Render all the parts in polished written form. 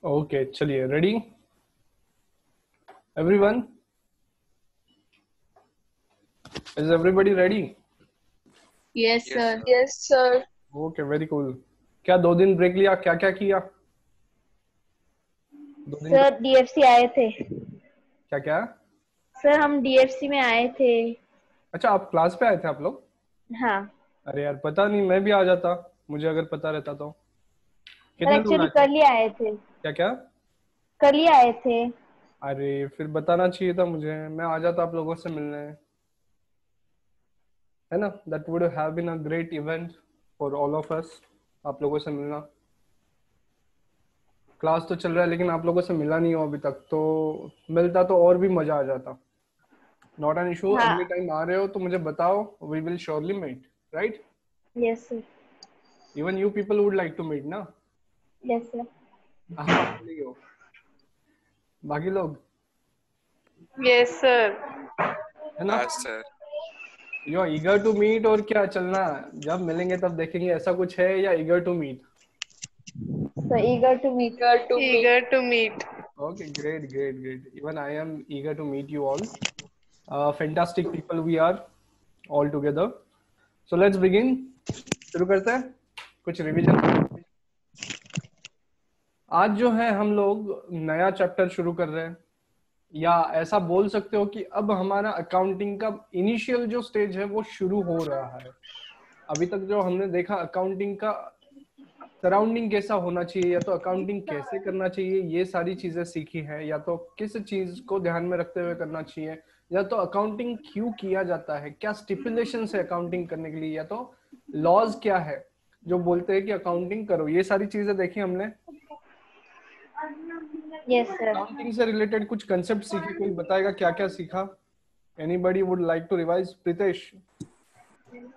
Okay चलिए, ready everyone? Is everybody ready? Yes, Yes, sir. sir. Yes, sir. Okay, very cool. क्या 2 दिन break लिया? क्या क्या किया 2 दिन का? सर डीएफसी आए थे। क्या क्या? सर हम डीएफसी में आए थे। अच्छा, आप क्लास पे आए थे आप लोग? हाँ अरे यार, पता नहीं, मैं भी आ जाता, मुझे अगर पता रहता तो। सर, कितने लोग एक्चुअली आए थे? कल ही आए थे। क्या क्या? कल ही आए थे। अरे फिर बताना चाहिए था मुझे, मैं आ जाता आप लोगों से मिलने, है ना? That would have been a great event for all of us, आप लोगों से मिलना। क्लास तो चल रहा है लेकिन आप लोगों से मिला नहीं हो अभी तक, तो मिलता तो और भी मजा आ जाता। नॉट एन इशू, हाँ। अगले टाइम आ रहे हो तो मुझे बताओ, we will surely meet, right? Yes sir. Even you people would like to meet ना? Yes sir. हाँ, बोली हो। बाकी लोग, Yes, sir. है ना? Yes, sir. You are eager to meet, और क्या चलना, जब मिलेंगे तब देखेंगे, ऐसा कुछ है या eager to meet? So eager to meet. Eager to meet. Okay, great, great, great. Even I am eager to meet you all. Fantastic people we are all together. So let's begin. शुरू करते हैं कुछ revision. आज जो है हम लोग नया चैप्टर शुरू कर रहे हैं, या ऐसा बोल सकते हो कि अब हमारा अकाउंटिंग का इनिशियल जो स्टेज है वो शुरू हो रहा है। अभी तक जो हमने देखा अकाउंटिंग का सराउंडिंग कैसा होना चाहिए, या तो अकाउंटिंग कैसे करना चाहिए, ये सारी चीजें सीखी है, या तो किस चीज को ध्यान में रखते हुए करना चाहिए, या तो अकाउंटिंग क्यों किया जाता है, क्या स्टिपुलेशन है अकाउंटिंग करने के लिए, या तो लॉज क्या है जो बोलते हैं कि अकाउंटिंग करो। ये सारी चीजें देखी हमने। Yes sir. अकाउंटिंग से रिलेटेड कुछ कंसेप्ट सीखे, कोई बताएगा क्या क्या सीखा? Anybody would like to revise? Pritesh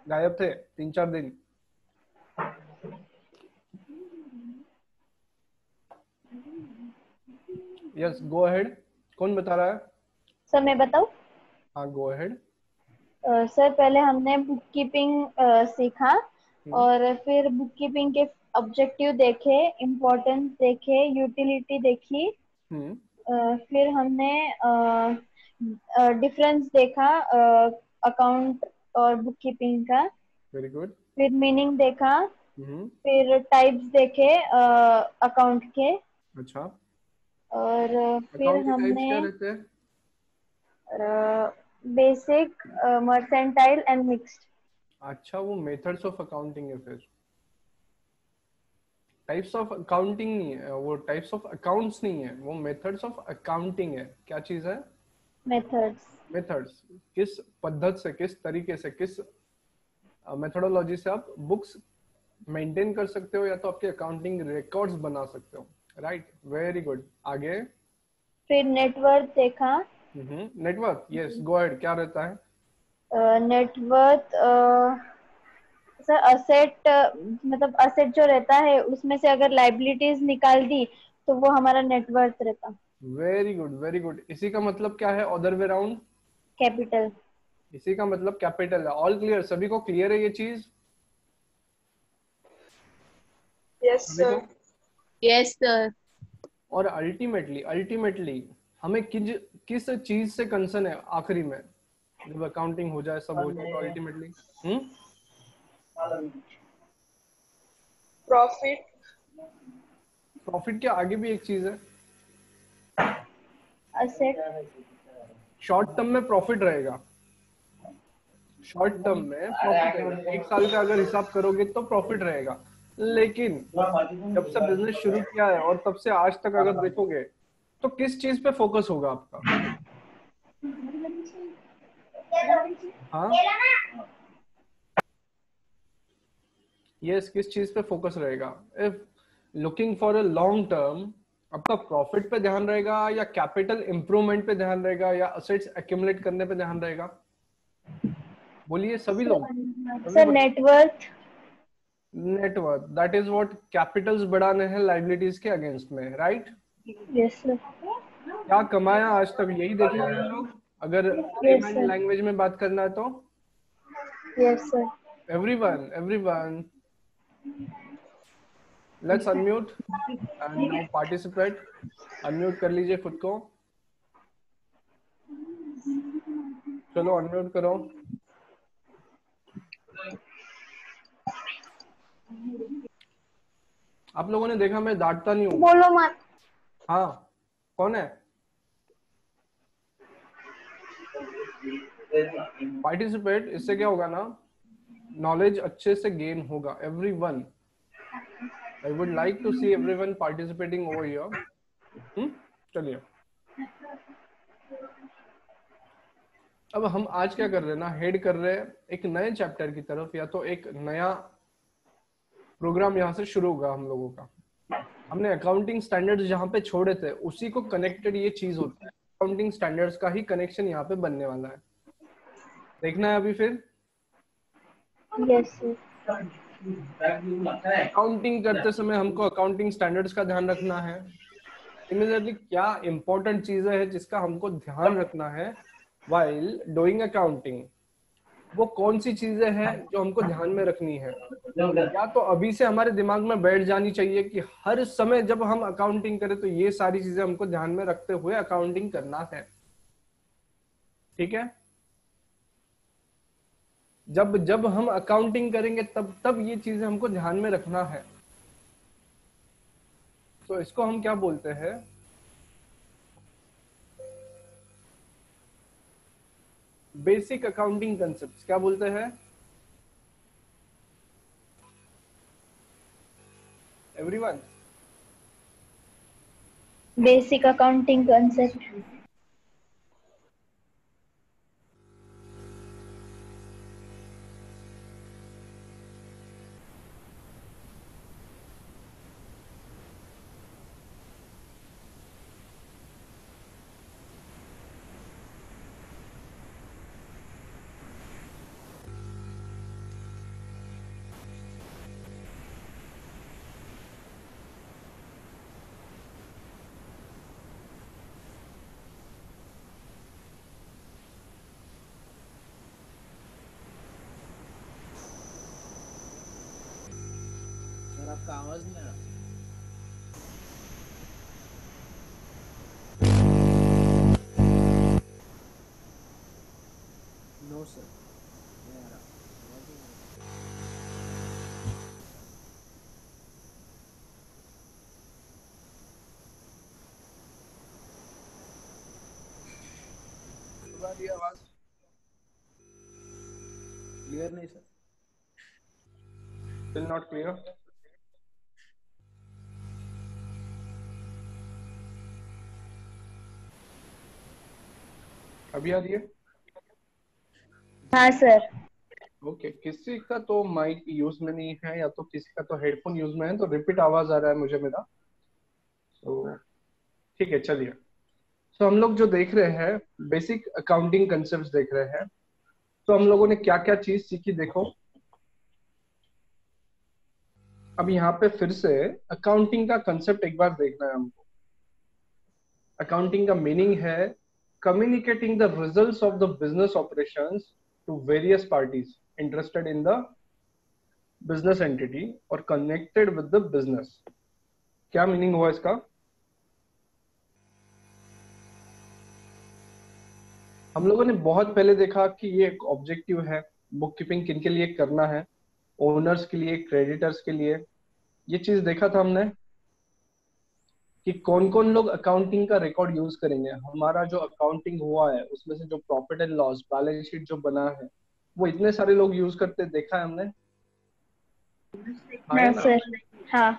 गायब थे 3-4 दिन। Yes, go ahead. कौन बता रहा है? सर मैं बताऊँ? हाँ, गो अहेड। सर पहले हमने बुक कीपिंग सीखा, और फिर बुक कीपिंग के ऑब्जेक्टिव देखे, इम्पोर्टेंस देखे, यूटिलिटी देखी। फिर हमने डिफरेंस देखा अकाउंट और बुक कीपिंग का। Very good. फिर मीनिंग देखा। फिर टाइप्स देखे अकाउंट के। अच्छा, और फिर अकाउंट के टाइप्स क्या हमने रहते हैं? Basic, mercantile and mixed. अच्छा, वो मेथड्स ऑफ अकाउंटिंग है फिर। टाइप्स ऑफ अकाउंटिंग नहीं है वो, टाइप्स ऑफ अकाउंट्स नहीं है वो, मेथड्स ऑफ अकाउंटिंग है। क्या चीज है? मेथड्स। मेथड्स। किस पद्धति से, किस तरीके से, किस मेथोडोलॉजी से आप बुक्स मेंटेन कर सकते हो, या तो आपके अकाउंटिंग रिकॉर्ड्स बना सकते हो, राइट? Very good. आगे फिर नेटवर्थ देखा। Network, yes, go ahead. क्या रहता है नेटवर्थ? सर असेट, मतलब असेट जो रहता है उसमें से अगर लाइबिलिटीज निकाल दी तो वो हमारा नेटवर्थ रहता। Very good, very good. इसी का मतलब क्या है अदर वे राउंड? कैपिटल। इसी का मतलब कैपिटल है। All clear? सभी को क्लियर है ये चीज? Yes, sir. Yes, sir. और अल्टीमेटली हमें किस चीज से कंसर्न है आखिरी में, जब अकाउंटिंग हो जाए, सब हो जाए, तो अल्टीमेटली Profit. प्रॉफिट के आगे भी एक चीज है, असेट। शॉर्ट टर्म में प्रॉफिट रहेगा। शॉर्ट टर्म में प्रॉफिट रहेगा, 1 साल का अगर हिसाब करोगे तो प्रॉफिट रहेगा। लेकिन जब से बिजनेस शुरू किया है और तब से आज तक अगर देखोगे तो किस चीज पे फोकस होगा आपका? हाँ, यस, किस चीज पे फोकस रहेगा? If looking for a long term, आपका प्रॉफिट पे ध्यान रहेगा, या कैपिटल इंप्रूवमेंट पे ध्यान रहेगा, या असेट्स एक्यूमुलेट करने पे ध्यान रहेगा? बोलिए सभी लोग। Sir net worth. Network, that is what Capitals बढ़ाने हैं लाइबिलिटीज के अगेंस्ट में, राइट? Yes sir. क्या कमाया आज तक, यही देखेंगे हम लोग, अगर यस लेमैन सर। लैंग्वेज में बात करना है तो। Yes sir. Everyone, everyone, let's unmute and now participate. Unmute कर लीजिए खुद को। चलो अनम्यूट करो। आप लोगों ने देखा मैं डांटता नहीं हूँ। बोलो मत। हाँ, कौन है? पार्टिसिपेट। इससे क्या होगा ना, नॉलेज अच्छे से गेन होगा। Everyone, I would like to see everyone participating over here. चलिए, अब हम आज क्या कर रहे हैं ना, हेड कर रहे हैं एक नए चैप्टर की तरफ, या तो एक नया प्रोग्राम यहाँ से शुरू होगा हम लोगों का। हमने अकाउंटिंग स्टैंडर्ड्स जहाँ पे छोड़े थे उसी को कनेक्टेड ये चीज होता है। अकाउंटिंग स्टैंडर्ड्स का ही कनेक्शन यहाँ पे बनने वाला है। देखना है अभी फिर। यस अकाउंटिंग करते समय हमको अकाउंटिंग स्टैंडर्ड्स का ध्यान रखना है। सिमिलरली क्या इंपॉर्टेंट चीजें हैं जिसका हमको ध्यान रखना है वाइल डूइंग अकाउंटिंग, वो कौन सी चीजें हैं जो हमको ध्यान में रखनी है, या तो अभी से हमारे दिमाग में बैठ जानी चाहिए कि हर समय जब हम अकाउंटिंग करें तो ये सारी चीजें हमको ध्यान में रखते हुए अकाउंटिंग करना है। ठीक है? जब जब हम अकाउंटिंग करेंगे तब तब ये चीजें हमको ध्यान में रखना है। तो इसको हम क्या बोलते हैं? बेसिक अकाउंटिंग कंसेप्ट क्या बोलते हैं? Everyone, basic accounting concept. आपका आवाज नहीं आ रहा। नो सर, नहीं आ रहा। आवाज क्लियर नहीं सर। still not clear? अभी आ रही है? हाँ सर। ओके, किसी का तो माइक यूज में नहीं है या तो किसी का तो हेडफोन यूज में है, तो रिपीट आवाज आ रहा है मुझे मेरा। तो ठीक है, चलिए। तो हम लोग जो देख रहे हैं बेसिक अकाउंटिंग कंसेप्ट देख रहे हैं। तो हम लोगों ने क्या क्या चीज सीखी देखो। अब यहाँ पे फिर से अकाउंटिंग का कंसेप्ट एक बार देखना है हमको। अकाउंटिंग का मीनिंग है communicating the results of the business operations to various parties interested in the business entity or connected with the business। क्या मीनिंग हुआ इसका? हम लोगों ने बहुत पहले देखा कि ये एक ऑब्जेक्टिव है, बुक कीपिंग किन के लिए करना है, ओनर्स के लिए, क्रेडिटर्स के लिए। ये चीज देखा था हमने कि कौन कौन लोग अकाउंटिंग का रिकॉर्ड यूज करेंगे। हमारा जो अकाउंटिंग हुआ है उसमें से जो profit and loss balance sheet जो बना है वो इतने सारे लोग यूज करते देखा है हमने। हाँ सर। हाँ।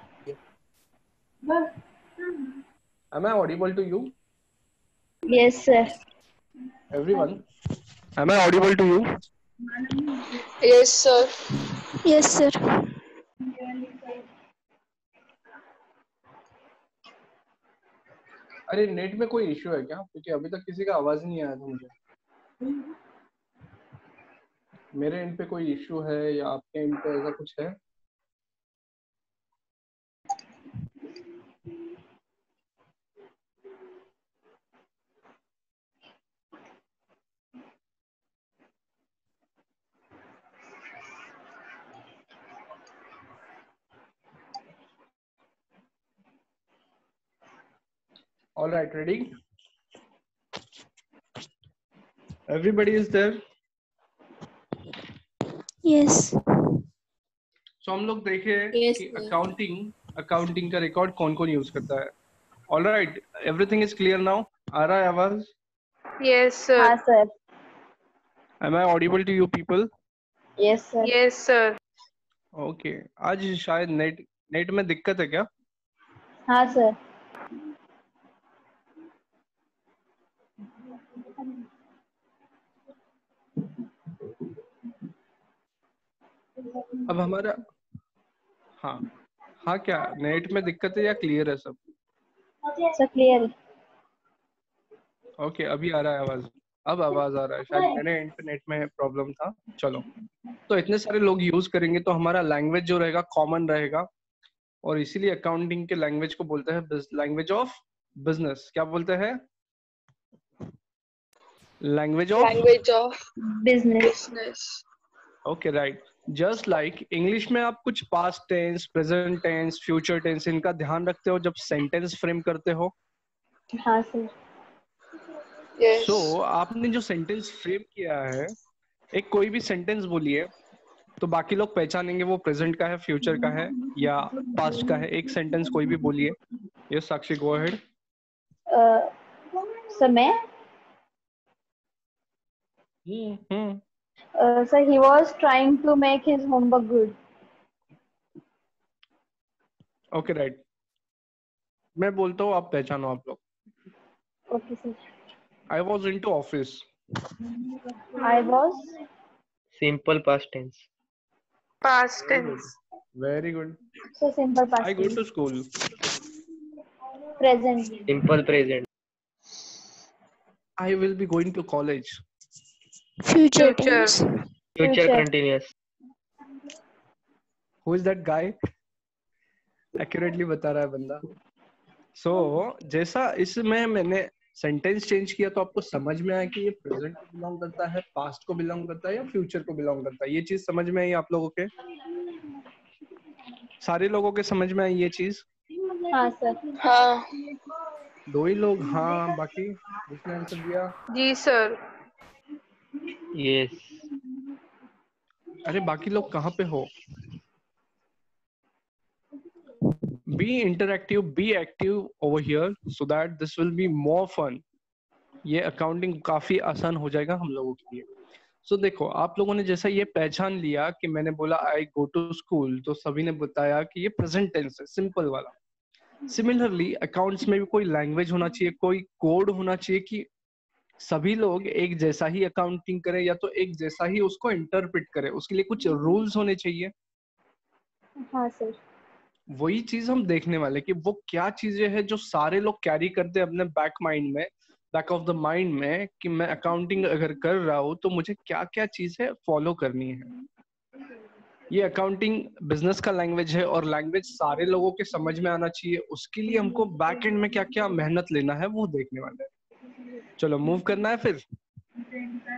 Am I audible to you? Yes sir. Everyone, am I audible to you? Yes, sir. Yes sir. अरे नेट में कोई इश्यू है क्या? क्योंकि अभी तक किसी का आवाज नहीं आया था मुझे। मेरे एंड पे कोई इश्यू है या आपके एंड पे ऐसा कुछ है? All right, ready? Everybody is there? Yes. So हम लोग देखे Yes, कि sir. अकाउंटिंग का रिकॉर्ड कौन कौन यूज करता है. All right, everything is clear now. आ रहा है आवाज? Yes, sir. हाँ sir. Am I audible to you people? Yes sir. Yes, sir. Okay. आज शायद नेट में दिक्कत है क्या? हाँ सर. अब हमारा हाँ क्या नेट में दिक्कत है या क्लियर है सब? Sir clear. ओके, अभी आ रहा है आवाज. अब आवाज आ रहा है. शायद मेरे इंटरनेट में प्रॉब्लम था. चलो, तो इतने सारे लोग यूज करेंगे तो हमारा लैंग्वेज जो रहेगा कॉमन रहेगा, और इसीलिए अकाउंटिंग के लैंग्वेज को बोलते हैं लैंग्वेज ऑफ बिजनेस. क्या बोलते हैं? Language of business. Business. Okay, right. Just like English में आप कुछ past tense, present tense, future tense इनका ध्यान रखते हो जब सेंटेंस फ्रेम करते हो. हाँ सर. Yes. सो आपने जो सेंटेंस फ्रेम किया है, एक कोई भी सेंटेंस बोलिए तो बाकी लोग पहचानेंगे वो प्रेजेंट का है, फ्यूचर का है या पास्ट का है. एक सेंटेंस कोई भी बोलिए. यस साक्षी, गो अहेड. सर मैं. Sir, he was trying to make his homework good. Okay, right. मैं बोलता हूँ, आप पहचानो आप लोग. Okay sir. I was into office. I was. Simple past tense. Past tense. Very good. So simple past I go tense. To school. Present. Simple present. I will be going to college. Future Future. tense. Future Future. continuous. Who is that guy? Accurately बता रहा है बंदा. सो जैसा इसमें मैंने sentence change किया तो आपको समझ में आया कि ये प्रेजेंट को बिलोंग करता है, पास्ट को बिलोंग करता है या फ्यूचर को बिलोंग करता है. ये चीज समझ में आई आप लोगों के? सारे लोगों के समझ में आई ये चीज? हाँ सर. हाँ. दो ही लोग हाँ, बाकी जिसने आंसर दिया? जी sir. Yes. अरे बाकी लोग कहाँ पे हो? Be interactive, be active over here so that this will be more fun. ये अकाउंटिंग काफी आसान हो जाएगा हम लोगों के लिए. सो देखो, आप लोगों ने जैसा ये पहचान लिया कि मैंने बोला आई गो टू स्कूल, तो सभी ने बताया कि ये प्रेजेंट टेंस है, सिंपल वाला. सिमिलरली अकाउंट्स में भी कोई लैंग्वेज होना चाहिए, कोई कोड होना चाहिए कि सभी लोग एक जैसा ही अकाउंटिंग करें या तो एक जैसा ही उसको इंटरप्रेट करें. उसके लिए कुछ रूल्स होने चाहिए. हाँ सर. वही चीज हम देखने वाले कि वो क्या चीजें हैं जो सारे लोग कैरी करते हैं अपने बैक ऑफ द माइंड में कि मैं अकाउंटिंग अगर कर रहा हूँ तो मुझे क्या क्या चीजें फॉलो करनी है. ये अकाउंटिंग बिजनेस का लैंग्वेज है और लैंग्वेज सारे लोगों के समझ में आना चाहिए. उसके लिए हमको बैक एंड में क्या क्या मेहनत लेना है वो देखने वाले हैं. चलो मूव करना है फिर.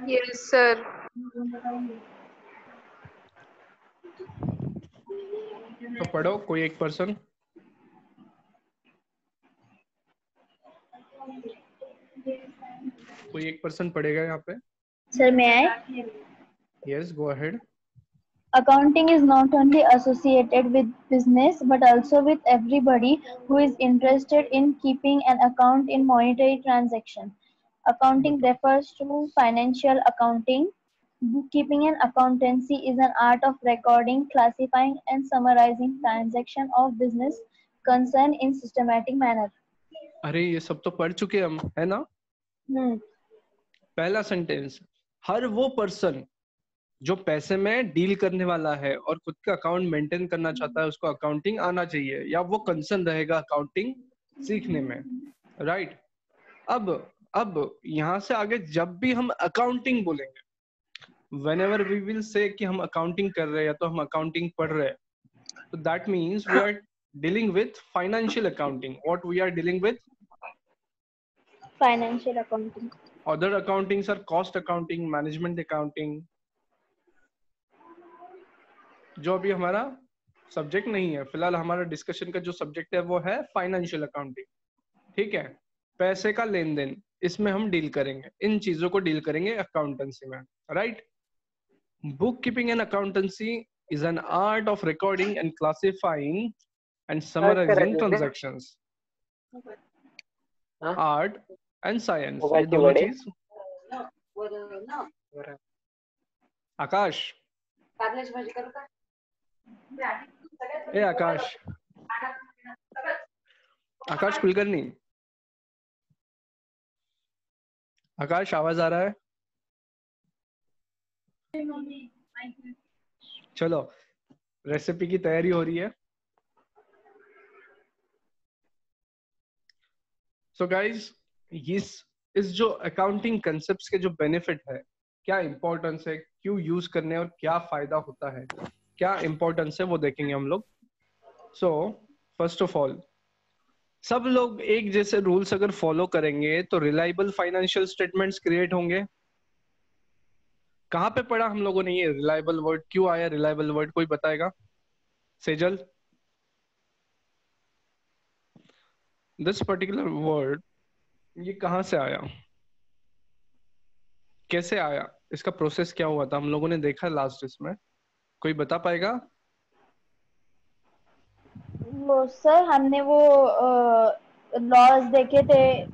Yes, sir. तो पढ़ो कोई एक पर्सन. कोई एक पर्सन पढ़ेगा यहाँ पे. Sir, may I? Yes, go ahead. Accounting is not only associated with business but also with everybody who is interested in keeping an account in monetary transaction. Accounting refers to financial accounting. Bookkeeping and accountancy is an art of recording, classifying and summarizing transaction of business concern in systematic manner. अरे ये सब तो पढ़ चुके हम, है ना? पहला सेंटेंस, हर वो पर्सन जो पैसे में डील करने वाला है और खुद का अकाउंट मेंटेन करना चाहता है उसको अकाउंटिंग आना चाहिए या वो कंसर्न रहेगा अकाउंटिंग सीखने में. राइट. अब यहाँ से आगे जब भी हम अकाउंटिंग बोलेंगे, whenever we will say कि हम अकाउंटिंग कर रहे हैं या तो हम अकाउंटिंग पढ़ रहे हैं, तो that means we are dealing with financial accounting. What we are dealing with? Financial accounting. Other accountings are cost accounting, management accounting. जो अभी हमारा सब्जेक्ट नहीं है, फिलहाल हमारा डिस्कशन का जो सब्जेक्ट है वो है फाइनेंशियल अकाउंटिंग. ठीक है. पैसे का लेन देन, इसमें हम डील करेंगे, इन चीजों को डील करेंगे अकाउंटेंसी में, right. Book keeping and accountancy is an art of recording and classifying and summarizing transactions. Art and science, ये दोनों चीज। आकाश, ए आकाश, आकाश कुलकर्णी, आकाश आवाज आ रहा है? चलो, रेसिपी की तैयारी हो रही है। सो गाइस, इस जो अकाउंटिंग कंसेप्ट्स के जो बेनिफिट है, क्या इंपॉर्टेंस है, क्यों यूज करने और क्या फायदा होता है, क्या इंपॉर्टेंस है, वो देखेंगे हम लोग। सो फर्स्ट ऑफ ऑल, सब लोग एक जैसे रूल्स अगर फॉलो करेंगे तो रिलायबल फाइनेंशियल स्टेटमेंट्स क्रिएट होंगे। कहां पे पढ़ा हम लोगों ने ये रिलायबल वर्ड, क्यों आया रिलायबल वर्ड, कोई बताएगा? सेजल, दिस पर्टिकुलर वर्ड ये कहां से आया, कैसे आया, इसका प्रोसेस क्या हुआ था, हम लोगों ने देखा लास्ट इसमें, कोई बता पाएगा? वो सर हमने वो लॉज देखे थे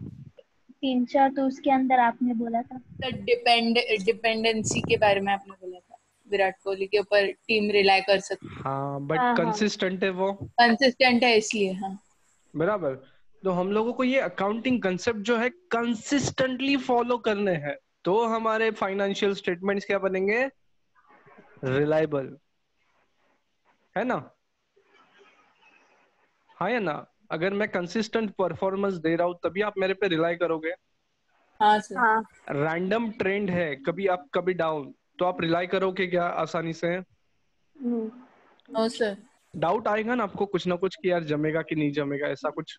3-4, तो उसके अंदर आपने बोला था डिपेंडेंसी के बारे में आपने बोला था, विराट कोहली के ऊपर टीम रिलाई कर सकती है। हाँ, बट कंसिस्टेंट है वो, कंसिस्टेंट है इसलिए। हाँ बराबर। तो हम लोगों को ये अकाउंटिंग कंसेप्ट जो है कंसिस्टेंटली फॉलो करने हैं, तो हमारे फाइनेंशियल स्टेटमेंट्स क्या बनेंगे? रिलायबल, है ना? हाँ या ना? अगर मैं कंसिस्टेंट परफॉर्मेंस दे रहा हूँ तभी आप मेरे पे रिलाई करोगे। हाँ सर। रैंडम ट्रेंड है, कभी अप कभी डाउन, तो आप रिलाई करोगे क्या आसानी से? No sir. डाउट आएगा ना आपको कुछ ना कुछ कि यार जमेगा कि नहीं जमेगा, ऐसा कुछ।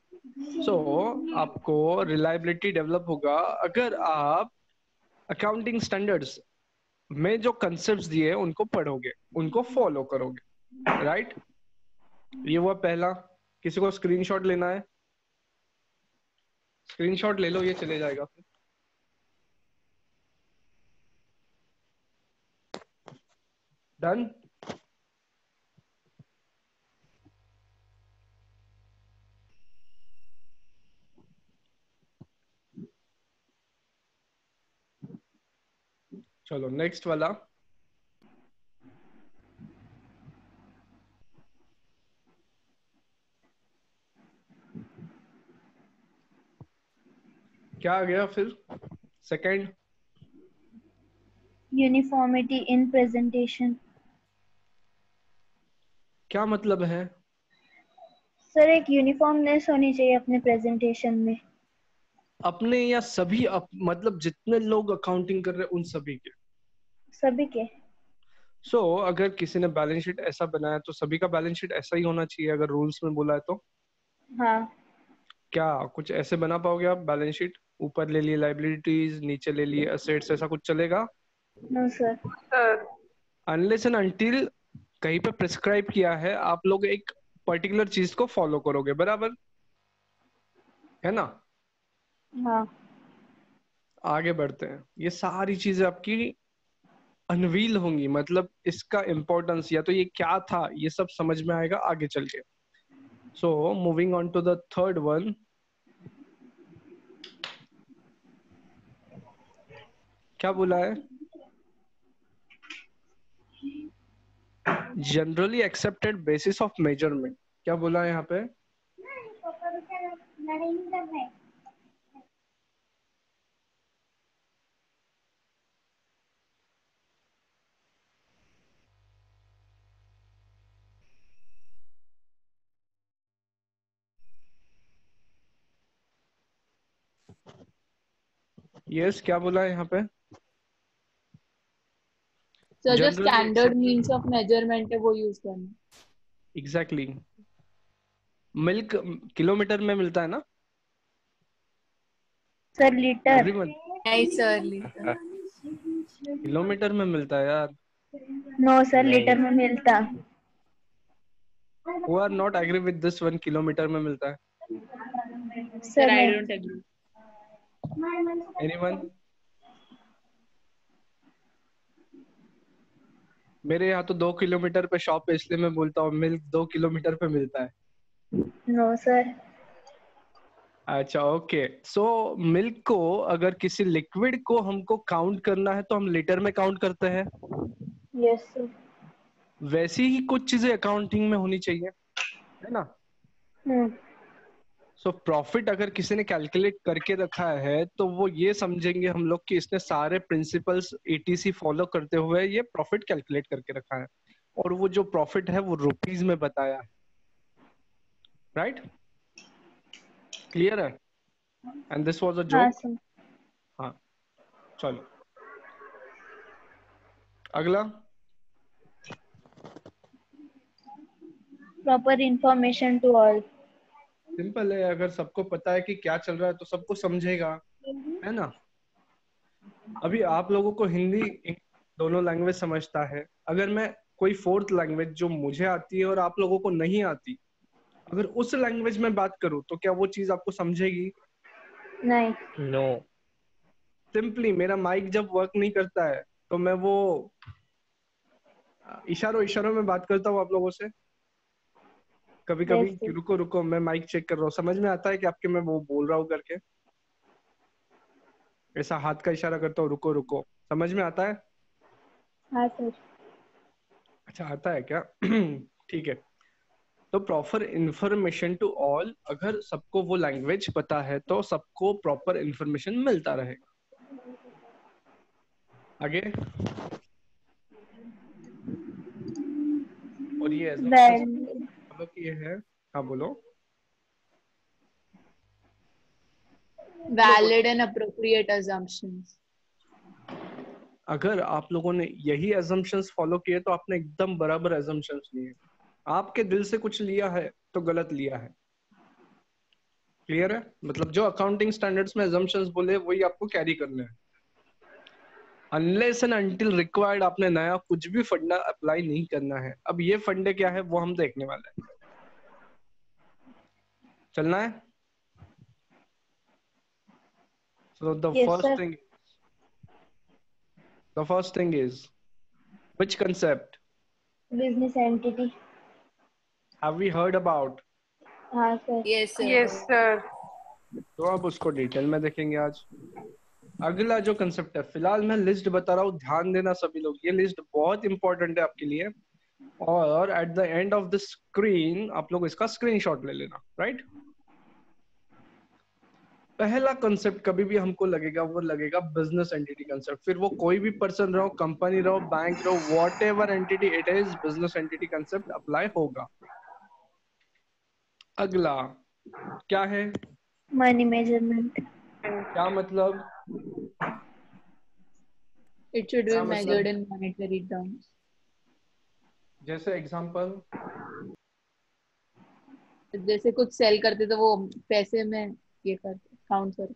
सो आपको रिलायबिलिटी डेवलप होगा अगर आप अकाउंटिंग स्टैंडर्ड्स में जो कंसेप्ट्स दिए उनको पढ़ोगे, उनको फॉलो करोगे, राइट। ये हुआ पहला। किसी को स्क्रीनशॉट लेना है? स्क्रीनशॉट ले लो, ये चले जाएगा फिर। डन। चलो नेक्स्ट वाला। क्या आ गया फिर? Second, uniformity in presentation. क्या मतलब है? सर एक यूनिफॉर्मनेस होनी चाहिए अपने प्रेजेंटेशन में। अपने या सभी मतलब जितने लोग अकाउंटिंग कर रहे हैं उन सभी के? सभी के। सो अगर किसी ने बैलेंस शीट ऐसा बनाया तो सभी का बैलेंस शीट ऐसा ही होना चाहिए, अगर रूल्स में बोला है तो। हाँ। क्या कुछ ऐसे बना पाओगे आप बैलेंस शीट? ऊपर ले लिए लायबिलिटीज, नीचे ले लिए असेट्स, ऐसा कुछ चलेगा? No sir. Sir unless and until कहीं पे प्रिस्क्राइब किया है, आप लोग एक पर्टिकुलर चीज को फॉलो करोगे, बराबर है ना? हाँ। आगे बढ़ते हैं। ये सारी चीजें आपकी अनवील होंगी, मतलब इसका इंपॉर्टेंस या तो ये क्या था ये सब समझ में आएगा आगे चल के। So moving on to the third one. क्या बोला है? Generally accepted basis of measurement. क्या बोला है यहाँ पे? यस, क्या बोला है यहाँ पे? सर जो स्टैंडर्ड मीन्स ऑफ मेजरमेंट है वो यूज करना। एग्जैक्टली। मिल्क किलोमीटर में मिलता है ना? Sir litre. नहीं सर, लीटर। किलोमीटर में मिलता है यार। नो सर, लीटर में मिलता। Who are not agree with this one? Kilometre में मिलता है। सर आई नहीं। Don't agree. एनीवन? मेरे यहाँ तो 2 किलोमीटर पे शॉप है, इसलिए मैं बोलता हूँ मिल्क 2 किलोमीटर पे मिलता है। No sir. अच्छा ओके, सो मिल्क को अगर किसी लिक्विड को हमको काउंट करना है तो हम लीटर में काउंट करते हैं। Yes sir. वैसी ही कुछ चीजें अकाउंटिंग में होनी चाहिए, है ना? सो प्रॉफिट अगर किसी ने कैलकुलेट करके रखा है तो वो ये समझेंगे हम लोग कि इसने सारे प्रिंसिपल्स एटीसी फॉलो करते हुए ये प्रॉफिट कैलकुलेट करके रखा है, और वो जो प्रॉफिट है वो रुपीज में बताया है। राइट? क्लियर है? एंड दिस वाज अ हाँ जोक। सर। हाँ, चलो अगला। Proper information to all. Simple है, अगर सबको पता है कि क्या चल रहा है तो सबको समझेगा, है ना? अभी आप लोगों को हिंदी दोनों लैंग्वेज समझता है, अगर मैं कोई फोर्थ लैंग्वेज जो मुझे आती है और आप लोगों को नहीं आती, अगर उस लैंग्वेज में बात करूं तो क्या वो चीज आपको समझेगी? नहीं। No. सिंपली मेरा माइक जब वर्क नहीं करता है तो मैं वो इशारों इशारों में बात करता हूँ आप लोगों से कभी कभी Yes, कि sir. रुको रुको मैं माइक चेक कर रहा हूँ। समझ में आता है कि आपके मैं वो बोल रहा हूँ करके? ऐसा हाथ का इशारा करता हूँ, रुको रुको, समझ में आता है? हाँ सर। अच्छा, आता है क्या? ठीक है। तो प्रॉपर इंफॉर्मेशन टू ऑल, अगर सबको वो लैंग्वेज पता है तो सबको प्रॉपर इंफॉर्मेशन मिलता रहेगा। आगे। और ये assumptions Well, follow किए हैं। हाँ बोलो। valid and appropriate assumptions. अगर आप लोगों ने यही assumptions फॉलो किए तो आपने एकदम बराबर assumptions लिए। आपके दिल से कुछ लिया है तो गलत लिया है। क्लियर है? मतलब जो अकाउंटिंग स्टैंडर्ड्स में assumptions बोले वही आपको कैरी करने हैं। अनलेस एंड अनटिल रिक्वायर्ड आपने नया कुछ भी फंडा अप्लाई नहीं करना है। अब ये फंडे क्या है वो हम देखने वाले हैं। चलना है? So yes, sir. the first thing is which concept Business entity. have we heard about? हाँ sir. Yes, sir. Yes, sir. तो अब उसको डिटेल में देखेंगे आज। अगला जो कंसेप्ट है, फिलहाल मैं लिस्ट बता रहा हूँ, ध्यान देना सभी लोग, ये लिस्ट बहुत इंपॉर्टेंट है आपके लिए, और at the end of the screen आप लोग इसका स्क्रीनशॉट ले लेना। राइट? पहला कंसेप्ट कभी भी हमको लगेगा वो लगेगा बिजनेस एंटिटी कंसेप्ट। फिर वो कोई भी पर्सन रहो, कंपनी रहो, बैंक रहो, whatever entity it is, business entity concept apply होगा। अगला क्या है? Money measurement. क्या मतलब? It should be क्या measured मतलब? in monetary terms. जैसे एग्जांपल? जैसे कुछ सेल करते तो वो पैसे में ये करते काउंट करते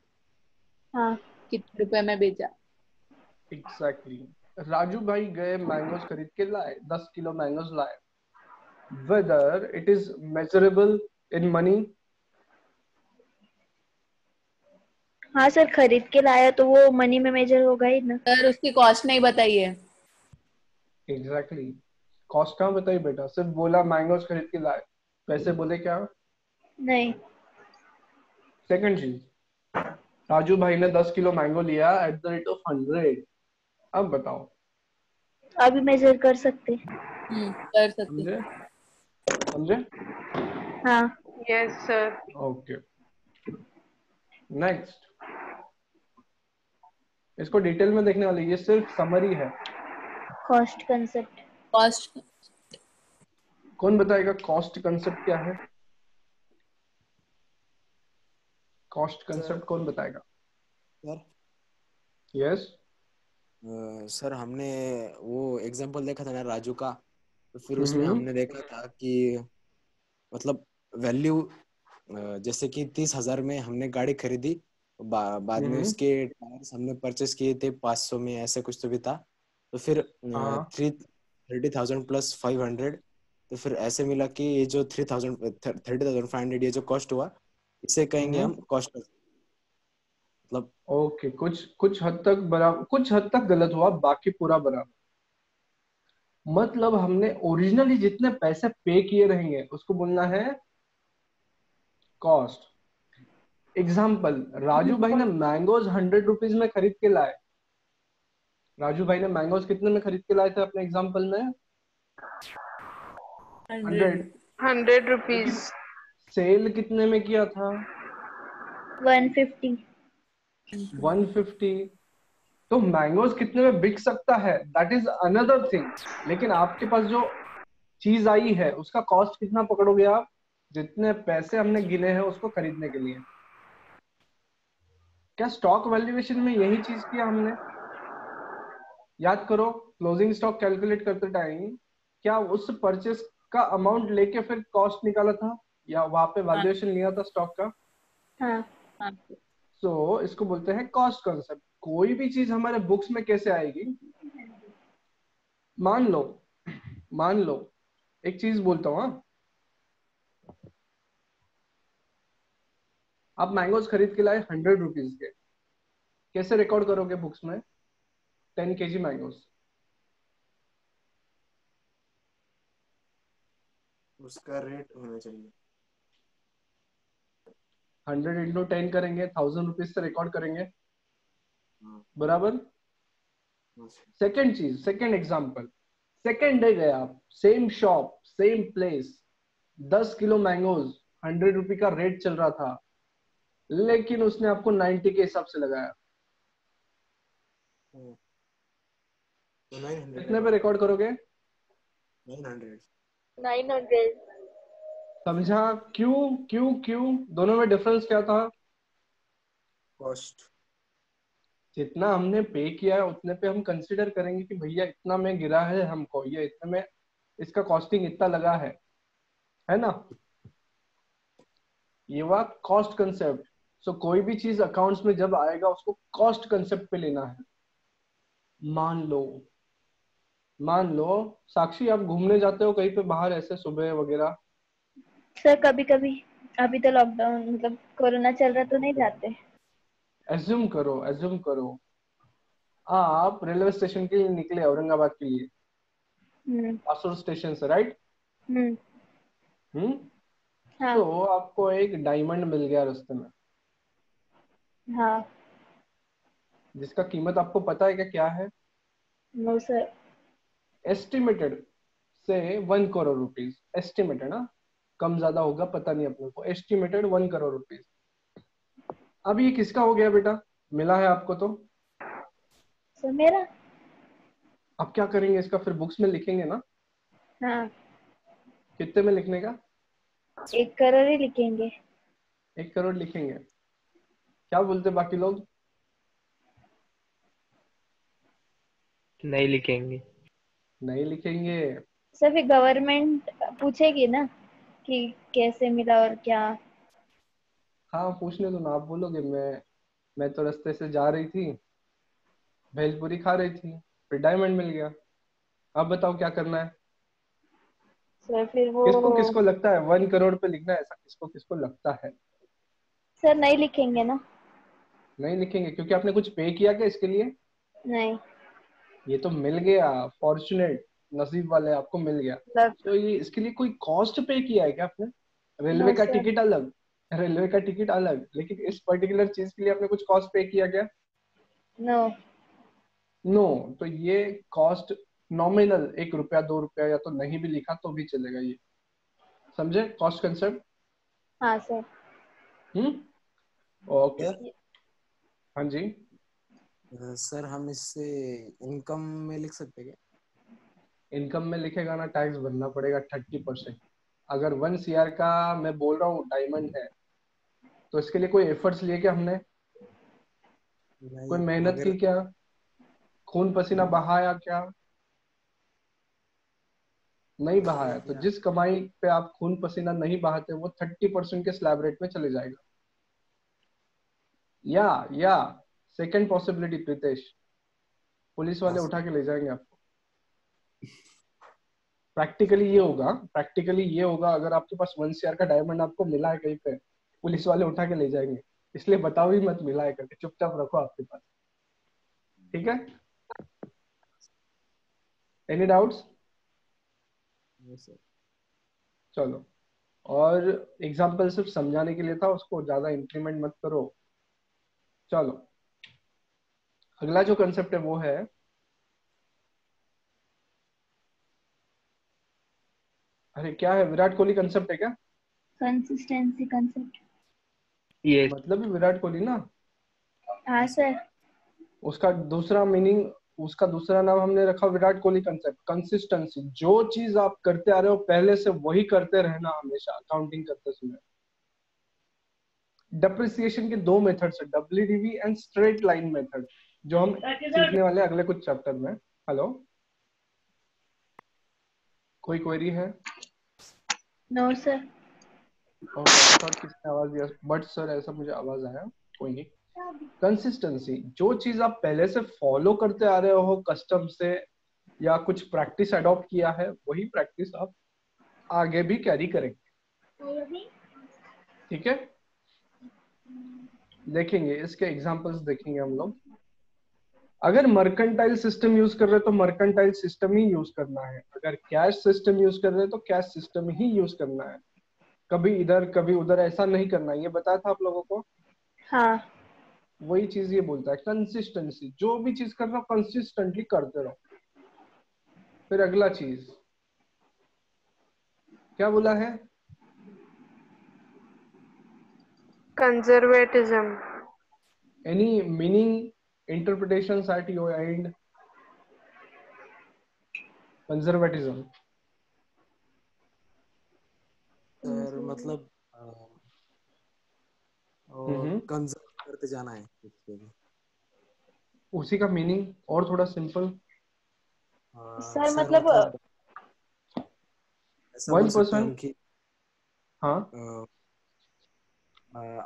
हाँ। कितने रुपए में बेचा। एग्जैक्टली। राजू भाई गए मैंगोज खरीद के लाए, 10 किलो मैंगोज लाए, whether it is measurable in money? हाँ सर, खरीद के लाया तो वो मनी में मेजर होगा ही ना। सर उसकी कॉस्ट नहीं बताई है। एग्जैक्टली। कॉस्ट कहाँ बताई बेटा, सिर्फ बोला मैंगोज खरीद के लाए, पैसे बोले क्या? नहीं। सेकंड चीज, राजू भाई ने 10 किलो मैंगो लिया एट द रेट ऑफ 100। अब बताओ। अभी मेजर कर सकते। कर सकते। समझे? समझे? हाँ। Yes, sir. ओके। नेक्स्ट, इसको डिटेल में देखने वाले, ये सिर्फ समरी है। Cost concept. कॉस्ट कौन बताएगा कॉस्ट कंसेप्ट क्या है? कॉस्ट कंसेप्ट कौन बताएगा? Sir yes. सर हमने वो एग्जांपल देखा था ना राजू का, तो फिर उसमें हमने देखा था कि मतलब वैल्यू जैसे कि 30,000 में हमने गाड़ी खरीदी, बाद में उसके टायर्स हमने परचेस किए थे 500 में, ऐसे कुछ तो भी था। तो फिर 30,000 प्लस 500, तो फिर ऐसे मिला कि ये जो 30,500 ये जो कॉस्ट हुआ, इसे कहेंगे हम कॉस्ट। मतलब ओके, कुछ हद तक बराबर, कुछ हद तक गलत हुआ, बाकी पूरा बराबर। मतलब हमने ओरिजिनली जितने पैसे पे किए रहेंगे उसको बोलना है कॉस्ट। एग्जाम्पल, राजू भाई ने मैंगोज 100 रुपीज में खरीद के लाए। राजू भाई ने मैंगोज कितने में खरीद के लाए थे अपने एग्जाम्पल में? 100। 100 rupees. सेल कितने में किया था? 150। 150। तो मैंगोज कितने में बिक सकता है, दैट इज अनदर थिंग। लेकिन आपके पास जो चीज आई है उसका कॉस्ट कितना पकड़ोगे आप? जितने पैसे हमने गिने हैं उसको खरीदने के लिए। क्या स्टॉक वैल्यूएशन में यही चीज किया हमने? याद करो, क्लोजिंग स्टॉक कैलकुलेट करते टाइम क्या उस परचेस का अमाउंट लेके फिर कॉस्ट निकाला था, या वहां पे वैल्यूएशन लिया था स्टॉक का? हाँ। सो इसको बोलते हैं कॉस्ट कॉन्सेप्ट। कोई भी चीज हमारे बुक्स में कैसे आएगी? मान लो, मान लो एक चीज बोलता हूँ, हाँ, आप मैंगोज खरीद के लाए 100 रुपीज के, कैसे रिकॉर्ड करोगे बुक्स में 10 kg मैंगोज? उसका रेट होना चाहिए 100 इंटू 10 करेंगे, 1000 रुपीज से रिकॉर्ड करेंगे, हाँ, बराबर। हाँ, सेकेंड चीज, सेकेंड एग्जाम्पल, सेकेंड डे गए आप, same shop same place, 10 kilo mangoes, 100 रुपी का रेट चल रहा था, लेकिन उसने आपको 90 के हिसाब से लगाया। हाँ। तो 900 कितने पे रिकॉर्ड करोगे? 900 900. समझा? क्यों क्यों क्यों? दोनों में डिफरेंस क्या था? कॉस्ट। जितना हमने पे किया है उतने पे हम कंसिडर करेंगे कि भैया इतना में गिरा है हमको, ये इतने में इसका कॉस्टिंग इतना लगा है ना? ये हुआ कॉस्ट कंसेप्ट। सो कोई भी चीज अकाउंट्स में जब आएगा उसको कॉस्ट कंसेप्ट पे लेना है। मान लो, मान लो साक्षी, आप घूमने जाते हो कहीं पे बाहर ऐसे सुबह वगैरह? सर कभी कभी, अभी तो लॉकडाउन मतलब कोरोना चल रहा तो नहीं जाते। एज्यूम करो, एज्यूम करो आप रेलवे स्टेशन के लिए निकले, औरंगाबाद के लिए, हम्म। आसुर स्टेशन से, राइट? हम्म। हम्म। हाँ। तो आपको एक डायमंड मिल गया रास्ते में, हाँ। जिसका कीमत आपको पता है क्या क्या है? No sir. एस्टिमेटेड से 1 करोड़ रुपीज, एस्टिमेटेड ना, कम ज्यादा होगा पता नहीं अपने को, एस्टिमेटेड 1 करोड़ रुपीज। अब ये किसका हो गया बेटा? मिला है आपको तो। सर मेरा। अब क्या करेंगे इसका? फिर बुक्स में लिखेंगे ना? हाँ। कितने में लिखने का? 1 करोड़ ही लिखेंगे। 1 करोड़ लिखेंगे। क्या बोलते बाकी लोग? नहीं लिखेंगे। नहीं लिखेंगे। सर फिर गवर्नमेंट पूछेगी ना कि कैसे मिला और क्या। हाँ पूछने दो ना, आप बोलोगे मैं तो रास्ते से जा रही थी, भेलपुरी खा रही थी, फिर डायमंड मिल गया। अब बताओ क्या करना है? सर फिर वो। किसको किसको लगता है 1 करोड़ पे लिखना है, ऐसा किसको किसको लगता है? सर नहीं लिखेंगे ना। नहीं लिखेंगे क्योंकि आपने कुछ पे किया क्या इसके लिए? नहीं। ये तो मिल गया, फॉर्चुनेट, नसीब वाले, आपको मिल गया। लग। तो ये इसके लिए कोई कॉस्ट पे किया है क्या आपने? रेलवे नो का सर। टिकट अलग, रेलवे का टिकट अलग, लेकिन इस पर्टिकुलर चीज के लिए आपने कुछ कॉस्ट पे किया क्या? नो। नो। तो ये कॉस्ट नॉमिनल, 1 रुपया 2 रुपया, या तो नहीं भी लिखा तो भी चलेगा ये। समझे कॉस्ट कंसेप्ट? हाँ सर। ओके। क्या हाँ जी। सर हम इससे इनकम में लिख सकते हैं क्या? इनकम में लिखेगा ना, टैक्स भरना पड़ेगा 30%। अगर 1 CR का मैं बोल रहा हूँ डायमंड है, तो इसके लिए कोई एफर्ट्स लिए क्या हमने? कोई नहीं मेहनत अगर की क्या? खून पसीना बहाया क्या? नहीं बहाया। तो या जिस कमाई पे आप खून पसीना नहीं बहाते वो 30% के स्लैब रेट में चले जाएगा। या सेकंड पॉसिबिलिटी प्रीतेश, पुलिस हाँ वाले उठा के ले जाएंगे आपको। प्रैक्टिकली ये होगा, प्रैक्टिकली ये होगा, अगर आपके पास 1 CR का डायमंड आपको मिला है कहीं पे, पुलिस वाले उठा के ले जाएंगे। इसलिए बताओ ही मत मिलाए करके, चुपचाप रखो आपके पास, ठीक है? Any doubts? चलो, और एग्जाम्पल सिर्फ समझाने के लिए था, उसको ज्यादा इंप्लीमेंट मत करो। चलो, अगला जो कंसेप्ट है वो है, अरे क्या है, विराट कोहली कंसेप्ट है क्या? Consistency concept. Yes. मतलब ही विराट कोहली ना, हाँ सर। उसका दूसरा मीनिंग, उसका दूसरा नाम हमने रखा विराट कोहली कंसेप्ट, कंसिस्टेंसी। जो चीज आप करते आ रहे हो पहले से वही करते रहना हमेशा, अकाउंटिंग करते समय। डेप्रिसिएशन के दो मेथड्स है, WDV and straight line method, जो हम सीखने वाले हैं अगले कुछ चैप्टर में। हेलो, कोई क्वेरी है? No sir. किसने आवाज दिया? बट सर ऐसा मुझे आवाज आया, कोई नहीं। कंसिस्टेंसी, जो चीज आप पहले से फॉलो करते आ रहे हो कस्टम से, या कुछ प्रैक्टिस अडॉप्ट किया है, वही प्रैक्टिस आप आगे भी कैरी करेंगे, ठीक है? देखेंगे इसके एग्जांपल्स, देखेंगे हम लोग। अगर मर्केंटाइल सिस्टम यूज कर रहे हैं तो मर्केंटाइल सिस्टम ही यूज करना है, अगर कैश सिस्टम यूज कर रहे हैं तो कैश सिस्टम ही यूज करना है, कभी इधर कभी उधर ऐसा नहीं करना। ये बताया था आप लोगों को। हाँ। वही चीज ये बोलता है, कंसिस्टेंसी, जो भी चीज कर रहे हो कंसिस्टेंटली करते रहो। फिर अगला चीज क्या बोला है? Conservatism. Any meaning interpretations at your end? Conservatism. Sir मतलब कंजर्व करते जाना है कुछ भी। उसी का मीनिंग और थोड़ा सिंपल। सर सर मतलब ऐसा बोल सकते हैं 1%। हम कि हाँ,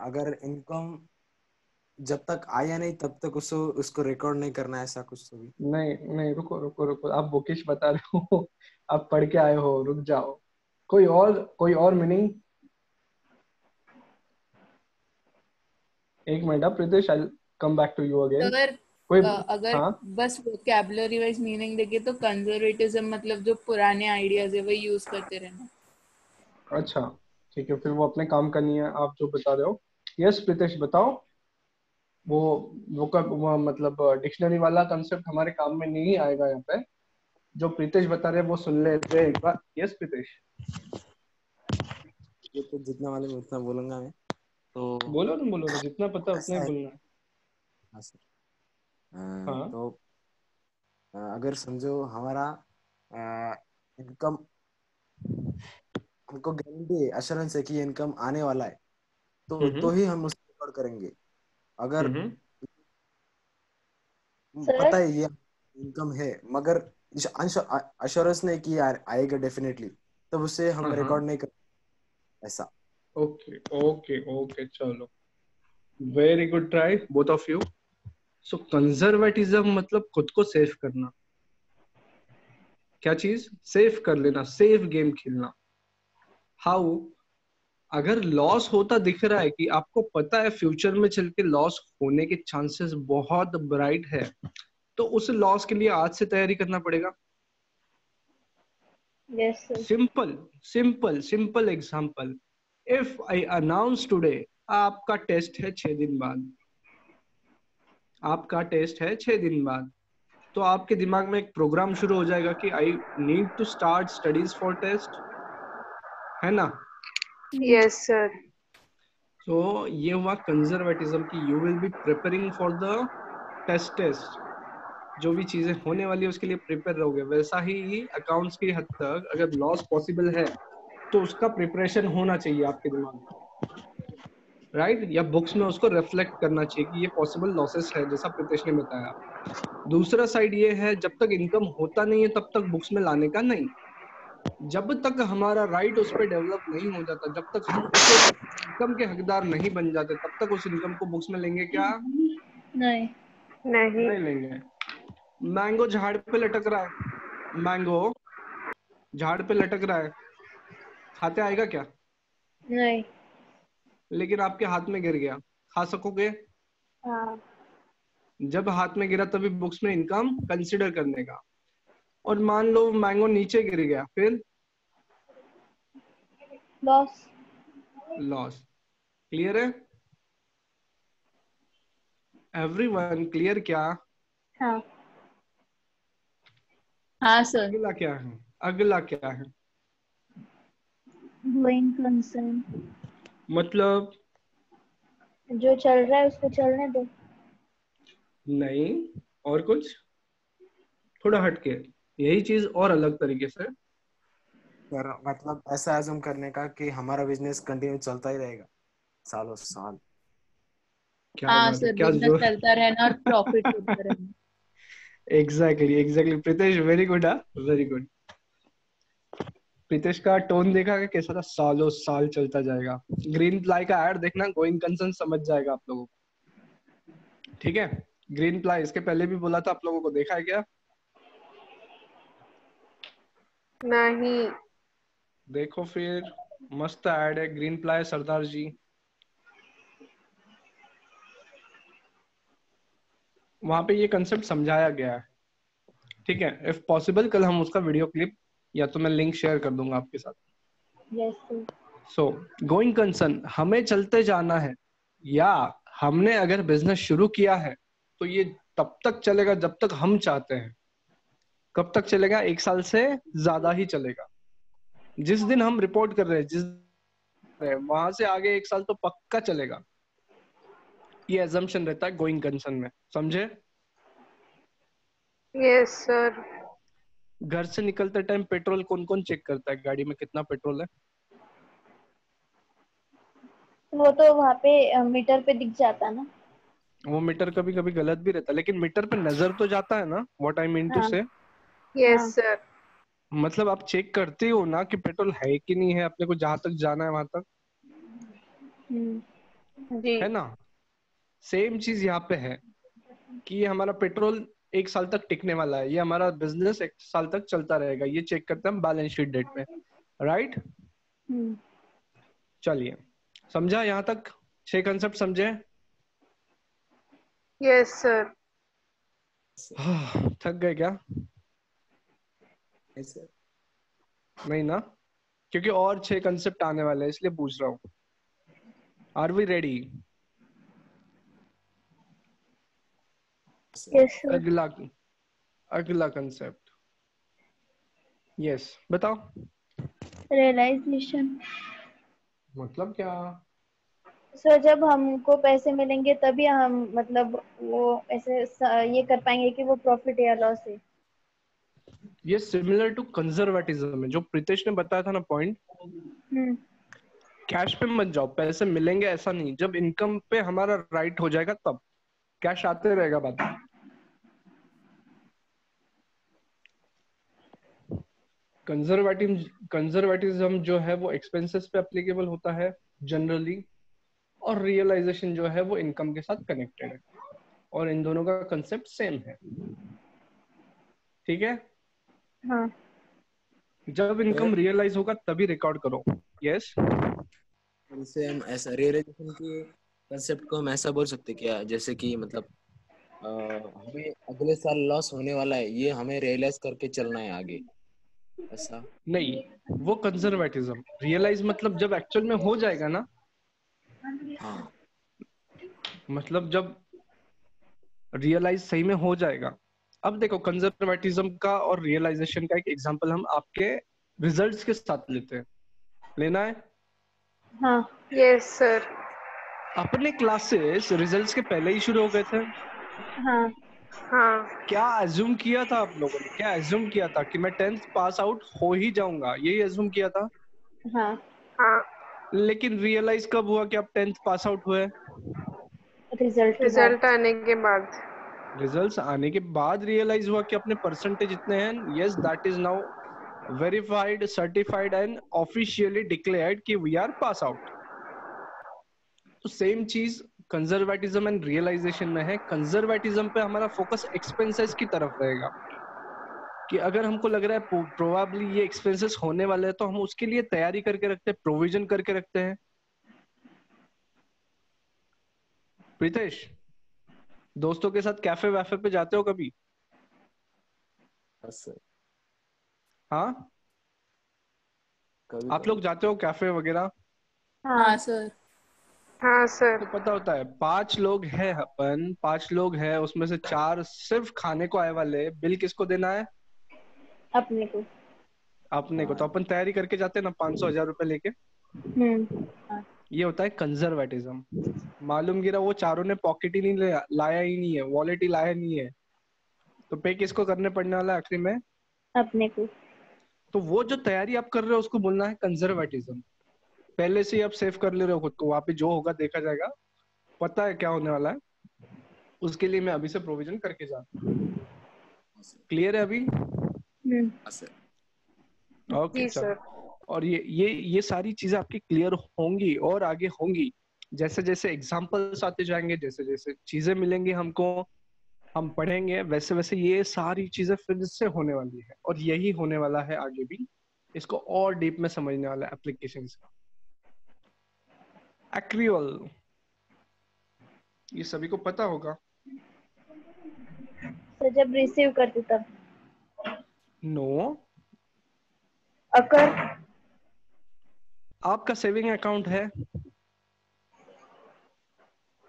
अगर इनकम जब तक आया नहीं तब तक उसको रिकॉर्ड नहीं करना है, ऐसा कुछ तो भी। नहीं नहीं, रुको रुको रुको, आप बुकिश बता रहे हो आप पढ़ के आए हो, रुक जाओ। कोई और मीनिंग? एक minute, Pritesh, I come back to you again. Sir कोई? अगर हाँ, बस वोकैबुलरी वाइज मीनिंग देखे तो कंजर्वेटिज्म मतलब जो पुराने आइडियाज है वही यूज करते रहना। अच्छा ठीक है, फिर वो अपने काम करनी है, आप जो बता रहे हो। यस प्रीतेश बताओ। वो मतलब डिक्शनरी वाला कंसेप्ट हमारे काम में नहीं आएगा यहाँ पे, जो प्रीतेश बता रहे हैं वो सुन लेते हैं एक बार। यस प्रीतेश, ये तो जितना मालूम उतना बोलूंगा मैं। तो बोलो ना, जितना पता उतना ऐसा ही है। बोलना है। हाँ सर। हाँ, तो अगर समझो हमारा इनकम, हमको गारंटी है, अश्योरेंस है कि इनकम आने वाला है, तो ही हम उसको रिकॉर्ड करेंगे। अगर सर पता है ये इनकम है मगर अश्योरेंस नहीं कि यार आएगा डेफिनेटली, तब उसे हम रिकॉर्ड नहीं कर ऐसा। ओके ओके ओके, चलो, very good try both of you. So conservatism मतलब खुद को सेफ करना। क्या चीज? सेफ कर लेना, सेफ गेम खेलना। हाउ? अगर लॉस होता दिख रहा है, कि आपको पता है फ्यूचर में चल के लॉस होने के चांसेस बहुत ब्राइट है, तो उस लॉस के लिए आज से तैयारी करना पड़ेगा। Yes sir. Simple simple simple example, if I announce today, आपका टेस्ट है 6 दिन बाद, आपका टेस्ट है 6 दिन बाद, तो आपके दिमाग में एक प्रोग्राम शुरू हो जाएगा कि I need to start studies for test, है ना? Yes, sir. तो ये हुआ कंजर्वेटिज्म की you will be preparing for the test. जो भी चीजें होने वाली है उसके लिए प्रिपेयर रहोगे। वैसा ही अकाउंट्स की हद तक अगर लॉस पॉसिबल है तो उसका प्रिपरेशन होना चाहिए आपके दिमाग में, राइट? या बुक्स में उसको रिफ्लेक्ट करना चाहिए कि ये पॉसिबल लॉसेस है, जैसा प्रीतेश ने बताया। दूसरा साइड ये है, जब तक इनकम होता नहीं है तब तक बुक्स में लाने का नहीं। जब तक हमारा राइट उस पर डेवलप नहीं हो जाता, जब तक हम उस इनकम के हकदार नहीं बन जाते, तब तक उस इनकम को बुक्स में लेंगे क्या? नहीं। नहीं. नहीं लेंगे। मैंगो झाड़ पे लटक रहा है, मैंगो झाड़ पे लटक रहा है, खाते आएगा क्या? नहीं। लेकिन आपके हाथ में गिर गया, खा सकोगे? हाँ। जब हाथ में गिरा तभी बुक्स में इनकम कंसिडर करने का। और मान लो मैंगो नीचे गिर गया, फिर लॉस। लॉस। क्लियर है एवरीवन? क्लियर क्या? हाँ। हाँ सर। अगला क्या है? अगला क्या है? Going concern. मतलब जो चल रहा है उसको चलने दो। नहीं, और कुछ थोड़ा हटके, यही चीज और अलग तरीके से। सर मतलब ऐसा एज्यूम करने का कि हमारा बिजनेस कंटिन्यू चलता ही रहेगा सालों साल। क्या हाँ बात है, सर, क्या बिजनेस जोर। चलता रहना और प्रॉफिट होता रहना। Exactly exactly Pritesh, very good. Very good. Pritesh का टोन देखा कि कैसा था, सालों साल चलता जाएगा। ग्रीन प्लाई का ऐड देखना, गोइंग कंसर्न समझ जाएगा आप लोगों को। ठीक है, ग्रीन प्लाई इसके पहले भी बोला था, आप लोगों को देखा है क्या? नहीं। देखो फिर, मस्त ऐड है ग्रीन प्लाई सरदार जी। वहां पे ये कंसेप्ट समझाया गया है। ठीक है, इफ पॉसिबल कल हम उसका वीडियो क्लिप या तो मैं लिंक शेयर कर दूंगा आपके साथ। Yes sir. So going concern, हमें चलते जाना है, या हमने अगर बिजनेस शुरू किया है तो ये तब तक चलेगा जब तक हम चाहते हैं। कब तक चलेगा? 1 साल से ज्यादा ही चलेगा। जिस दिन हम रिपोर्ट कर रहे हैं, वहां से आगे 1 साल तो पक्का चलेगा। ये एजम्पशन रहता है गोइंग कंसर्न में, समझे? Yes sir. घर से निकलते टाइम पेट्रोल कौन कौन चेक करता है, गाड़ी में कितना पेट्रोल है? वो तो वहाँ पे मीटर पे दिख जाता ना। वो मीटर कभी कभी गलत भी रहता है, लेकिन मीटर पे नजर तो जाता है ना। व्हाट आई मीन टू हाँ। से, यस हाँ। सर। मतलब आप चेक करते हो ना कि पेट्रोल है कि नहीं है, अपने को जहां तक जाना है वहां तक, जी। है ना? सेम चीज यहाँ पे है कि ये हमारा पेट्रोल 1 साल तक टिकने वाला है, ये हमारा बिजनेस 1 साल तक चलता रहेगा, ये चेक करते हैं हम बैलेंस शीट डेट में। राइट? चलिए, समझा यहाँ तक? 6 कंसेप्ट समझे? Yes sir. थक गए क्या? ऐसे नहीं ना, क्योंकि और 6 कंसेप्ट आने वाले हैं इसलिए पूछ रहा हूँ। Are we ready? Yes sir. अगला, अगला कंसेप्ट। यस, बताओ। रियलाइजेशन। मतलब क्या? सर जब हमको पैसे मिलेंगे तभी हम मतलब वो ऐसे ये कर पाएंगे कि वो प्रॉफिट या लॉस है। ये सिमिलर टू कंजर्वेटिज्म है, जो प्रीतेश ने बताया था ना पॉइंट। हम्म। कैश पे मत जाओ, पैसे मिलेंगे ऐसा नहीं, जब इनकम पे हमारा राइट हो जाएगा तब कैश आते रहेगा बाद में। कंजर्वेटिज्म जो है वो एक्सपेंसेस पे एप्लीकेबल होता है जनरली, और रियलाइजेशन जो है वो इनकम के साथ कनेक्टेड है, और इन दोनों का कंसेप्ट सेम है। ठीक है, हाँ। जब इनकम रियलाइज होगा तभी रिकॉर्ड करो। यस। इसे हम ऐसा रियलाइजेशन के कंसेप्ट को हम ऐसा बोल सकते क्या, जैसे कि मतलब हमें अगले साल लॉस होने वाला है, ये हमें रियलाइज करके चलना है आगे, ऐसा? नहीं, वो कंजर्वेटिज्म। रियलाइज मतलब जब एक्चुअल में हो जाएगा ना, हाँ। मतलब जब रियलाइज सही में हो जाएगा। अब देखो, कंजर्वेटिज्म का और रियलाइजेशन का एक एग्जांपल हम आपके रिजल्ट्स के साथ लेते हैं। लेना है? हाँ। Yes sir. अपने क्लासेस रिजल्ट्स के पहले ही शुरू हो गए थे। हाँ। हाँ। क्या एज्यूम किया था आप लोगों ने? क्या एज्यूम किया था कि मैं 10th पास आउट हो ही जाऊंगा, यही एज्यूम किया था। हाँ। हाँ। लेकिन रियलाइज कब हुआ कि आप 10th पास आउट हुए? रिजल्ट के बाद। रिजल्ट आने के बाद। रिजल्ट्स आने के बाद रियलाइज हुआ कि अपने परसेंटेज इतने हैं। Yes, that is now verified, certified and officially declared कि वी आर पास आउट। तो सेम चीज कंजर्वेटिज्म एंड रियलाइजेशन में है। कंजर्वेटिज्म पे हमारा फोकस एक्सपेंसेस की तरफ रहेगा, कि अगर हमको लग रहा है प्रोबेबली ये एक्सपेंसेस होने वाले हैं तो हम उसके लिए तैयारी करके रखते हैं, प्रोविजन करके रखते हैं। प्रीतेश, दोस्तों के साथ कैफे वैफे पे जाते हो कभी? सर हाँ, कभी आप लोग जाते हो कैफे वगैरह? हाँ सर। हाँ सर। तो पता होता है 5 लोग हैं अपन, 5 लोग हैं, उसमें से 4 सिर्फ खाने को आए वाले, बिल किसको देना है? अपने को। अपने को। तो अपन तैयारी करके जाते हैं ना 500-1000 रुपए लेके। ये होता है कंजर्वेटिज्म। मालूम गिरा वो चारों ने पॉकेट ही नहीं लाया ही नहीं है, वॉलेट ही लाया नहीं है, तो पे किसको करने पड़ने वाला है आखिरी में? अपने को। तो वो जो तैयारी आप कर रहे हो उसको बोलना है कंजर्वेटिज्म। पहले से ही आप सेव कर ले रहे हो खुद को, वहां पे जो होगा देखा जाएगा, पता है क्या होने वाला है, उसके लिए मैं अभी से प्रोविजन करके जा रहा हूँ। क्लियर है अभी? ओके जी चलो। सर। और ये सारी चीजें आपकी क्लियर होंगी और आगे होंगी, जैसे जैसे एग्जांपल्स आते जाएंगे, जैसे जैसे चीजें मिलेंगी हमको, हम पढ़ेंगे, वैसे वैसे ये सारी चीजें फिर से होने वाली है, और यही होने वाला है आगे भी। इसको और डीप में समझने वाला है एप्लीकेशंस का। एक्रियल, ये सभी को पता होगा। तो जब रिसीव करते तब। नो, अकर। आपका सेविंग अकाउंट है,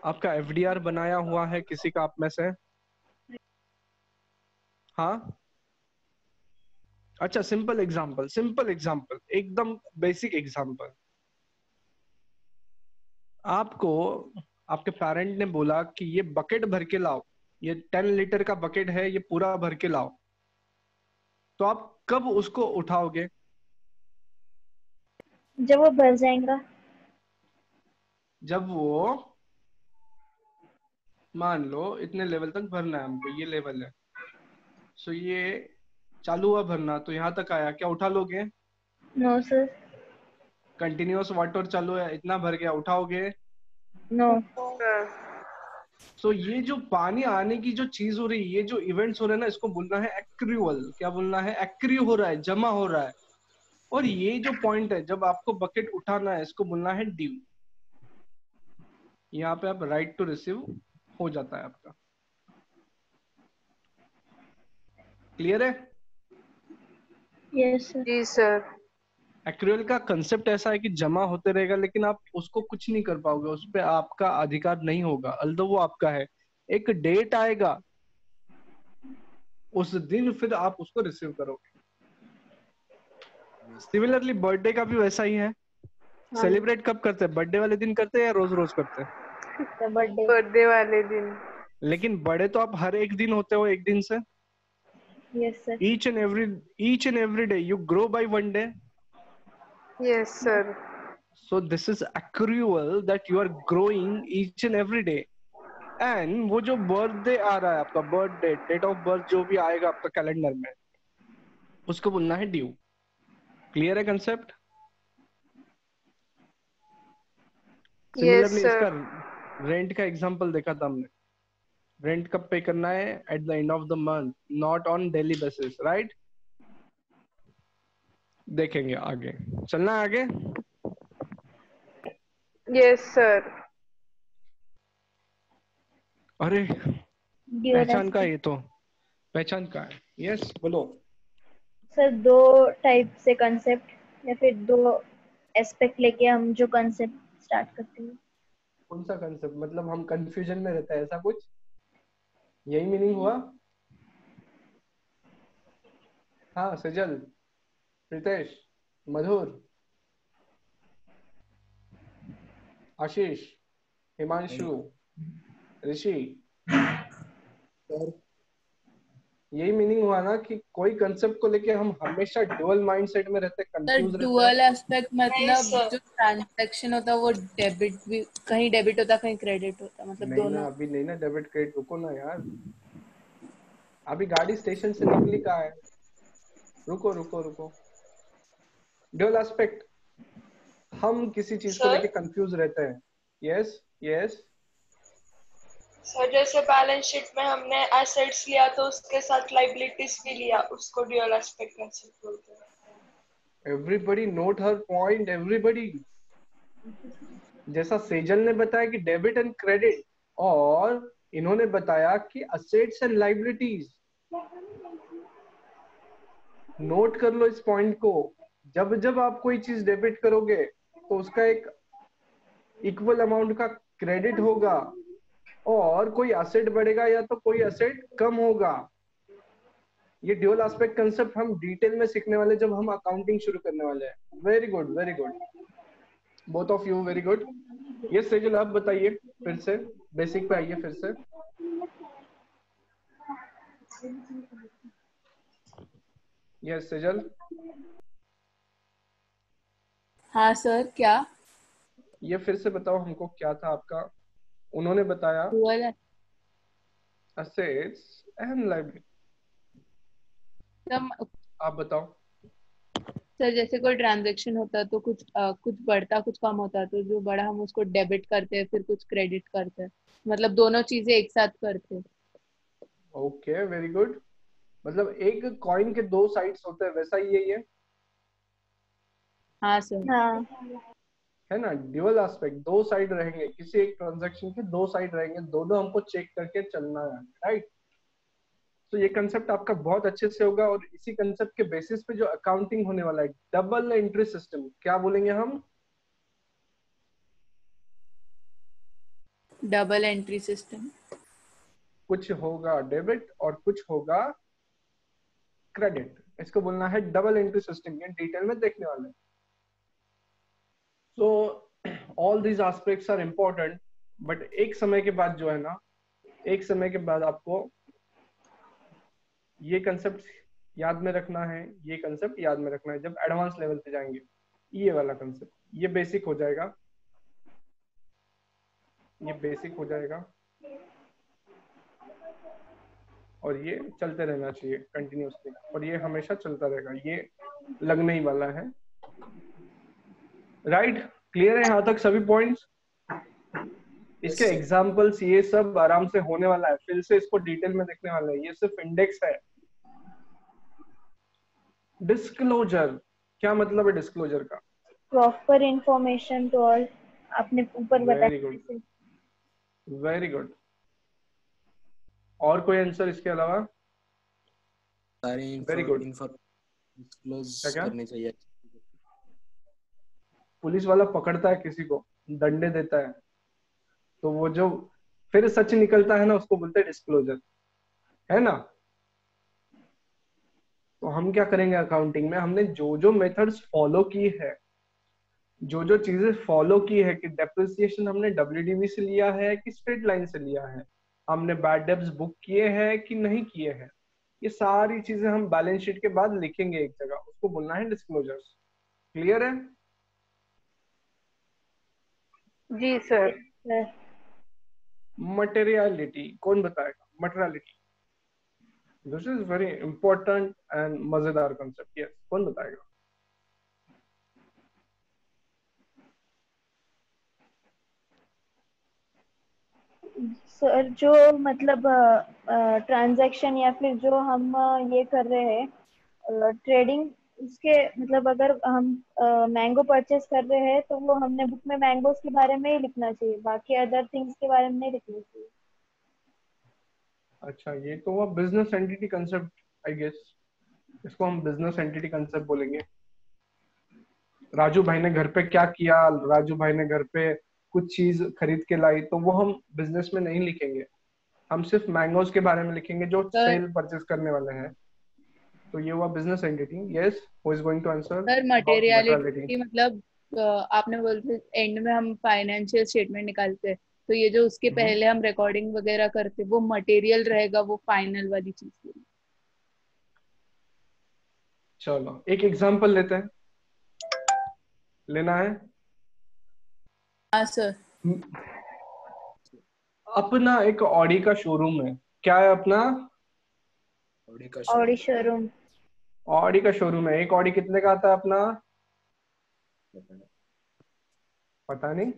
आपका एफडीआर बनाया हुआ है किसी का आप में से? हाँ, अच्छा सिंपल एग्जांपल, एकदम बेसिक एग्जांपल। आपको आपके पेरेंट ने बोला कि ये बकेट भर के लाओ, ये 10 लीटर का बकेट है, ये पूरा भर के लाओ, तो आप कब उसको उठाओगे? जब वो भर जाएगा। जब वो, मान लो इतने लेवल तक भरना है हमको, ये लेवल है, सो ये चालू हुआ भरना, तो यहाँ तक आया, क्या उठा लोगे? No sir. कंटिन्यूअस वाटर चालू है, इतना भर गया, उठाओगे? नो। सर। सो ये जो पानी आने की जो चीज हो रही है, ये जो इवेंट्स हो रहे हैं ना, इसको बोलना है एक्रियल। क्या बोलना है? एक्रिय हो रहा है, जमा हो रहा है। और ये जो पॉइंट है जब आपको बकेट उठाना है, इसको बोलना है ड्यू। यहाँ पे आप राइट टू रिसीव हो जाता है आपका। क्लियर है? Yes sir. जी सर। एक्रियल का कंसेप्ट ऐसा है कि जमा होते रहेगा, लेकिन आप उसको कुछ नहीं कर पाओगे, उस पर आपका अधिकार नहीं होगा, अल्दो वो आपका है। एक डेट आएगा, उस दिन फिर आप उसको रिसीव करोगे। सिमिलरली बर्थडे का भी वैसा ही है। सेलिब्रेट कब करते हैं? बर्थडे वाले दिन करते हैं या रोज रोज करते हैं? बर्थडे। बर्थडे वाले दिन। लेकिन बड़े तो आप हर एक दिन होते हो, एक दिन से। Yes sir. each and every day you grow by one day. Yes sir. So this is accrual that you are growing each and every day. And वो जो बर्थडे आ रहा है आपका, बर्थडे, डेट ऑफ बर्थ जो भी आएगा आपका calendar में, उसको बोलना है ड्यू। क्लियर है कंसेप्ट? यस सिमिलरली इसका सर। रेंट का एग्जांपल देखा था हमने। रेंट कब पे करना है? At the end of the month, not on daily basis, right? देखेंगे आगे, चलना है आगे। Yes sir. अरे पहचान का, ये तो पहचान का है। यस बोलो सर। दो टाइप से कंसेप्ट या फिर दो एस्पेक्ट लेके हम जो कंसेप्ट स्टार्ट करते हैं। कौन सा कंसेप्ट? मतलब हम कंफ्यूजन में रहते हैं, ऐसा कुछ? यही मीनिंग हुआ? हाँ सजल, प्रीतेश, मधुर, आशीष, हिमांशु, ऋषि, यही मीनिंग हुआ ना कि कोई कंसेप्ट को लेके हम हमेशा डुअल माइंडसेट में रहते, कंफ्यूज रहते डुअल हैं। एस्पेक्ट मतलब जो ट्रांजैक्शन होता है वो डेबिट भी, कहीं डेबिट होता है कहीं क्रेडिट होता है, मतलब नहीं दोनों। ना, अभी नहीं ना डेबिट क्रेडिट, रुको ना यार, अभी गाड़ी स्टेशन से निकली कहाँ है? रुको रुको रुको। डुअल एस्पेक्ट, हम किसी चीज को लेके कंफ्यूज रहते हैं। यस यस सर, जैसे बैलेंस शीट में हमने एसेट्स लिया तो उसके साथ लाइबिलिटीज भी लिया, उसको ड्यूअल एस्पेक्ट कंसेप्ट बोलते हैं। एवरीबॉडी नोट हर पॉइंट, एवरीबॉडी। जैसा सेजल ने बताया कि डेबिट एंड क्रेडिट, और इन्होंने बताया कि असेट्स एंड लाइबिलिटीज, नोट कर लो इस पॉइंट को, जब जब आप कोई चीज डेबिट करोगे तो उसका एक इक्वल अमाउंट का क्रेडिट होगा, और कोई असेट बढ़ेगा या तो कोई असेट कम होगा। ये ड्यूअल एस्पेक्ट कंसेप्ट हम डिटेल में सीखने वाले जब हम अकाउंटिंग शुरू करने वाले हैं। Very good, very good, both of you, very good. ये सेजल आप बताइए, फिर से बेसिक पे आइए फिर से। यस सेजल। हाँ सर, क्या? ये फिर से बताओ हमको, क्या था आपका? उन्होंने बताया डुअल असेट्स एंड लायबिलिटी, आप बताओ। सर जैसे कोई ट्रांजैक्शन होता है तो कुछ बढ़ता कुछ कम होता है, तो जो बड़ा हम उसको डेबिट करते हैं, फिर कुछ क्रेडिट करते हैं, मतलब दोनों चीजें एक साथ करते हैं। Okay, very good. मतलब एक कॉइन के दो साइड्स होते हैं, वैसा ही है ये, हाँ सर। हाँ है ना? ड्यूअल एस्पेक्ट, दो साइड रहेंगे, किसी एक ट्रांजैक्शन के दो साइड रहेंगे, दोनों हमको चेक करके चलना है, राइट? तो ये कंसेप्ट आपका बहुत अच्छे से होगा, और इसी कंसेप्ट के बेसिस पे जो अकाउंटिंग होने वाला है, डबल एंट्री सिस्टम, क्या बोलेंगे हम? Double entry system. कुछ होगा डेबिट और कुछ होगा क्रेडिट, इसको बोलना है डबल एंट्री सिस्टम। ये डिटेल में देखने वाले हैं। So all these aspects are important, but एक समय के बाद जो है ना, एक समय के बाद आपको ये कंसेप्ट याद में रखना है, ये कंसेप्ट याद में रखना है। जब एडवांस लेवल पे जाएंगे, ये वाला कंसेप्ट, ये बेसिक हो जाएगा, ये बेसिक हो जाएगा, और ये चलते रहना चाहिए कंटिन्यूसली, और ये हमेशा चलता रहेगा, ये लगने ही वाला है। राइट? क्लियर है यहाँ तक सभी पॉइंट्स? इसके एग्जाम्पल्स ये सब आराम से होने वाला है, फिर से इसको डिटेल में देखने वाला है। ये सिर्फ इंडेक्स है। डिस्क्लोजर, क्या मतलब है डिस्क्लोजर का? प्रॉपर इंफॉर्मेशन टू ऑल, आपने ऊपर बताया। Very good, very good. और कोई आंसर इसके अलावा? सारी वेरी गुड। डिस्क्लोज क्या? करनी चाहिए। पुलिस वाला पकड़ता है किसी को, दंडे देता है, तो वो जो फिर सच निकलता है ना, उसको बोलते हैं डिस्क्लोजर, है ना? तो हम क्या करेंगे अकाउंटिंग में, हमने जो जो मेथड्स फॉलो की है, जो जो चीजें फॉलो की है, कि डेप्रिसिएशन हमने WDV से लिया है कि स्ट्रेट लाइन से लिया है, हमने बैड डेब्ट्स बुक किए हैं कि नहीं किए हैं, ये सारी चीजें हम बैलेंस शीट के बाद लिखेंगे एक जगह, उसको बोलना है डिस्क्लोजर्स। क्लियर है? जी सर। मटेरियलिटी कौन बताएगा? Materiality, this is very important and मजेदार कंसेप्ट। यस, कौन बताएगा? सर जो मतलब ट्रांजैक्शन या फिर जो हम ये कर रहे हैं ट्रेडिंग, उसके मतलब अगर हम मैंगो परचेस कर रहे हैं तो वो हमने बुक में मैंगोज के बारे में ही लिखना चाहिए, बाकी अदर थिंग्स के बारे में नहीं लिखना चाहिए। अच्छा, ये तो हुआ business entity concept, I guess इसको हम बिजनेस एंटिटी कंसेप्ट बोलेंगे। राजू भाई ने घर पे क्या किया, राजू भाई ने घर पे कुछ चीज खरीद के लाई, तो वो हम बिजनेस में नहीं लिखेंगे, हम सिर्फ मैंगोज के बारे में लिखेंगे जो सेल परचेस करने वाले हैं। तो ये हुआ business entity. Yes, who is going to answer? Sir materiality मतलब आपने बोलते एंड में हम फाइनेंशियल स्टेटमेंट निकालते हैं, तो ये जो उसके पहले हम रिकॉर्डिंग वगैरह करते हैं वो मटेरियल रहेगा, वो फाइनल वाली चीज। चलो एक एग्जांपल लेते हैं, लेना है? हाँ सर। अपना एक ऑडी का शोरूम है, क्या है अपना? Audi showroom. ऑडी का शोरूम है। एक ऑडी कितने का आता है अपना? पता नहीं,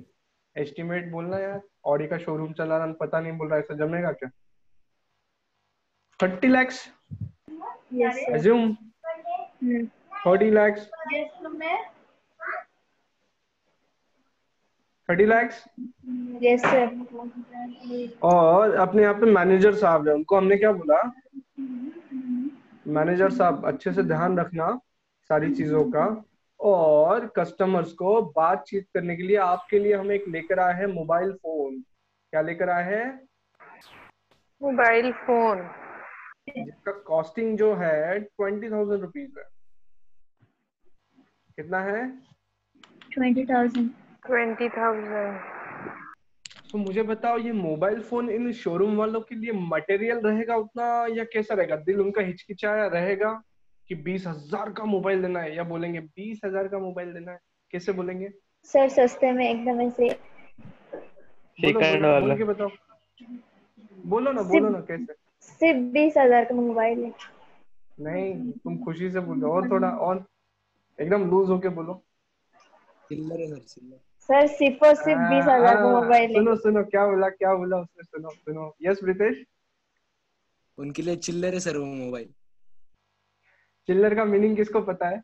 एस्टिमेट बोलना यार। ऑडी का शोरूम चला रहा, पता नहीं बोल रहा, ऐसा जमेगा क्या? 30 lakhs assume, 30 lakhs। 30 lakhs। Yes sir. और अपने यहाँ पे मैनेजर साहब है, उनको हमने क्या बोला, मैनेजर साहब अच्छे से ध्यान रखना सारी चीजों का, और कस्टमर्स को बातचीत करने के लिए आपके लिए हम एक लेकर आए हैं मोबाइल फोन। क्या लेकर आए हैं? Mobile phone. जिसका कॉस्टिंग जो है 20,000 रुपीज है। कितना है? 20,000। 20,000। तो मुझे बताओ, ये मोबाइल फोन इन शोरूम वालों के लिए मटेरियल रहेगा उतना, या कैसा रहेगा? दिल उनका हिचकिचाया रहेगा कि 20,000 का मोबाइल लेना है, या बोलेंगे 20,000 का मोबाइल लेना है? कैसे बोलेंगे? सर सस्ते में एकदम ऐसे। बोलो सेकंड बोलो, वाला। बोल के बताओ, बोलो ना कैसे? सिर्फ 20,000 का मोबाइल है। नहीं, तुम खुशी से बोलो, और थोड़ा और एकदम लूज होके बोलो। चिल्लर है सर, चिल्लर। सर सिर्फ और सिर्फ 20,000 का मोबाइल है। सुनो सुनो, क्या बोला उसने, सुनो सुनो। यस प्रीतेश, उनके लिए चिल्लर है सर वो मोबाइल। चिल्लर का मीनिंग किसको पता है?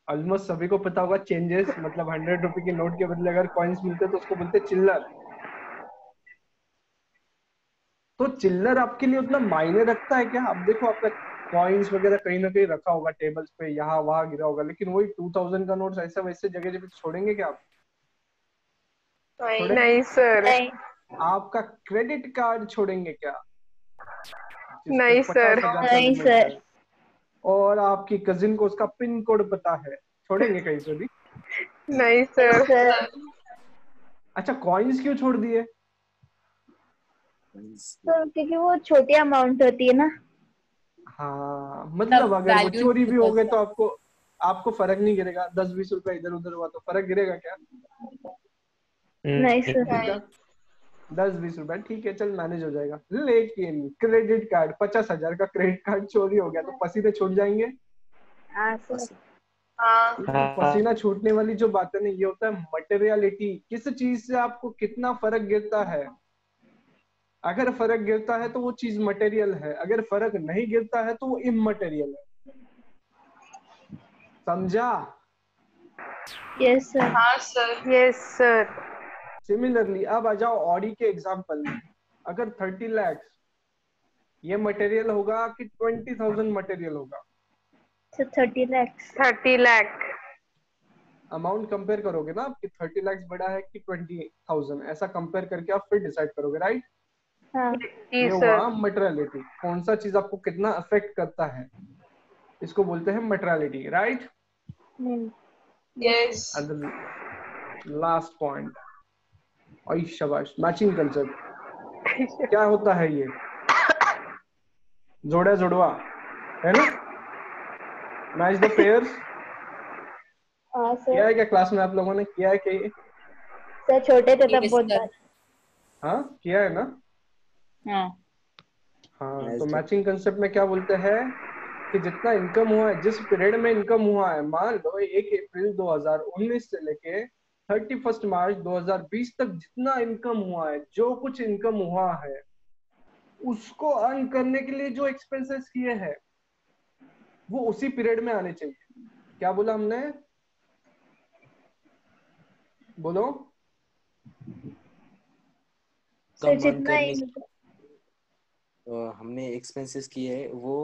ऑलमोस्ट सभी को पता होगा। चेंजेस मतलब 100 रुपए के नोट के बदले अगर कॉइन्स मिलते तो उसको बोलते चिल्लर। तो चिल्लर आपके लिए उतना मायने रखता है क्या? अब देखो, आपका कॉइन्स वगैरह कहीं ना कहीं रखा होगा टेबल्स पे, यहाँ वहां गिरा होगा, लेकिन वही 2,000 का नोट ऐसा वैसे जगह जगह छोड़ेंगे क्या आप? छोड़ेंगे? नहीं सर। नहीं आपका क्रेडिट कार्ड छोड़ेंगे क्या, नहीं जिसपे सर। 50,000 का नहीं लिमिट सर। है, और आपकी कजिन को उसका पिन कोड पता है, छोड़ेंगे कहीं पे भी? नहीं सर। सर अच्छा, कॉइन्स क्यों छोड़ दिए? तो क्योंकि वो छोटी अमाउंट होती है ना। हाँ, मतलब अगर वो चोरी भी हो गए तो आपको आपको फर्क नहीं गिरेगा? 10-20 रुपए इधर उधर हुआ तो फर्क गिरेगा क्या? नहीं सर। बेटा 10-20 रुपए ठीक है, चल मैनेज हो जाएगा। लेकिन क्रेडिट कार्ड, 50,000 का क्रेडिट कार्ड चोरी हो गया तो पसीने छूट जाएंगे। हाँ सर। हाँ तो पसीना छूटने वाली जो बात है ना, ये होता है मटेरियलिटी। किस चीज से आपको कितना फर्क गिरता है? अगर फर्क गिरता है तो वो चीज मटेरियल है, अगर फर्क नहीं गिरता है तो वो इममटेरियल है। समझा? Yes sir. हाँ सर। Yes sir. सिमिलरली अब आ जाओ ऑडी के एग्जांपल में। अगर 30 lakhs ये मटेरियल होगा कि 20,000 मटेरियल होगा? Sir 30 lakh. 30 lakh. Amount compare करोगे ना, आपकी 30 lakhs बड़ा है कि 20,000, ऐसा कंपेयर करके आप फिर डिसाइड करोगे, राइट? हाँ जी ये सर। हुआ मटेरियलिटी। कौन सा चीज आपको कितना अफेक्ट करता है, इसको बोलते हैं materiality, right? Yes. And last point, I शाबाश, मैचिंग कंसेप्ट। क्या होता है ये? जोड़ा जुड़वा, है ना? Match the pairs. हाँ किया सर। है क्या क्लास में आप लोगों ने? किया है क्या ये? सर छोटे थे तब बहुत बार। हाँ किया है ना? हाँ हाँ, तो मैचिंग कंसेप्ट में क्या बोलते हैं कि जितना इनकम हुआ है, जिस पीरियड में इनकम हुआ है, मान लो 1 अप्रैल 2019 से लेके 31 मार्च 2020 तक जितना इनकम हुआ है, जो कुछ इनकम हुआ है, उसको अर्न करने के लिए जो एक्सपेंसेस किए हैं वो उसी पीरियड में आने चाहिए। क्या बोला हमने? बोलो। सर कम अर्न जितना करने हमने एक्सपेंसेस किए हैं वो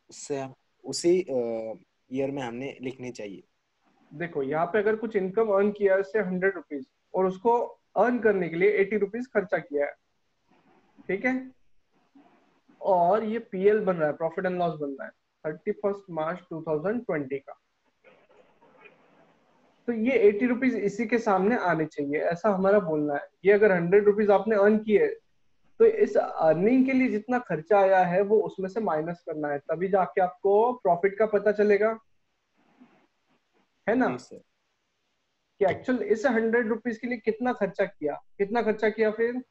उससे उसी ईयर में हमने लिखने चाहिए। देखो यहाँ पे अगर कुछ इनकम अर्न किया है उससे 100 रुपीज, और उसको अर्न करने के लिए 80 रुपीज खर्चा किया है, ठीक है, और ये पीएल बन रहा है, प्रॉफिट एंड लॉस बन रहा है 31 मार्च 2020 का, तो ये 80 रुपीज इसी के सामने आने चाहिए, ऐसा हमारा बोलना है। ये अगर 100 रुपीज आपने अर्न किए तो इस अर्निंग के लिए जितना खर्चा आया है वो उसमें से माइनस करना है, तभी जाके आपको प्रॉफिट का पता चलेगा, है ना? जी सर। कि एक्चुअल इस 100 रुपीज के लिए कितना खर्चा किया, कितना खर्चा किया फिर?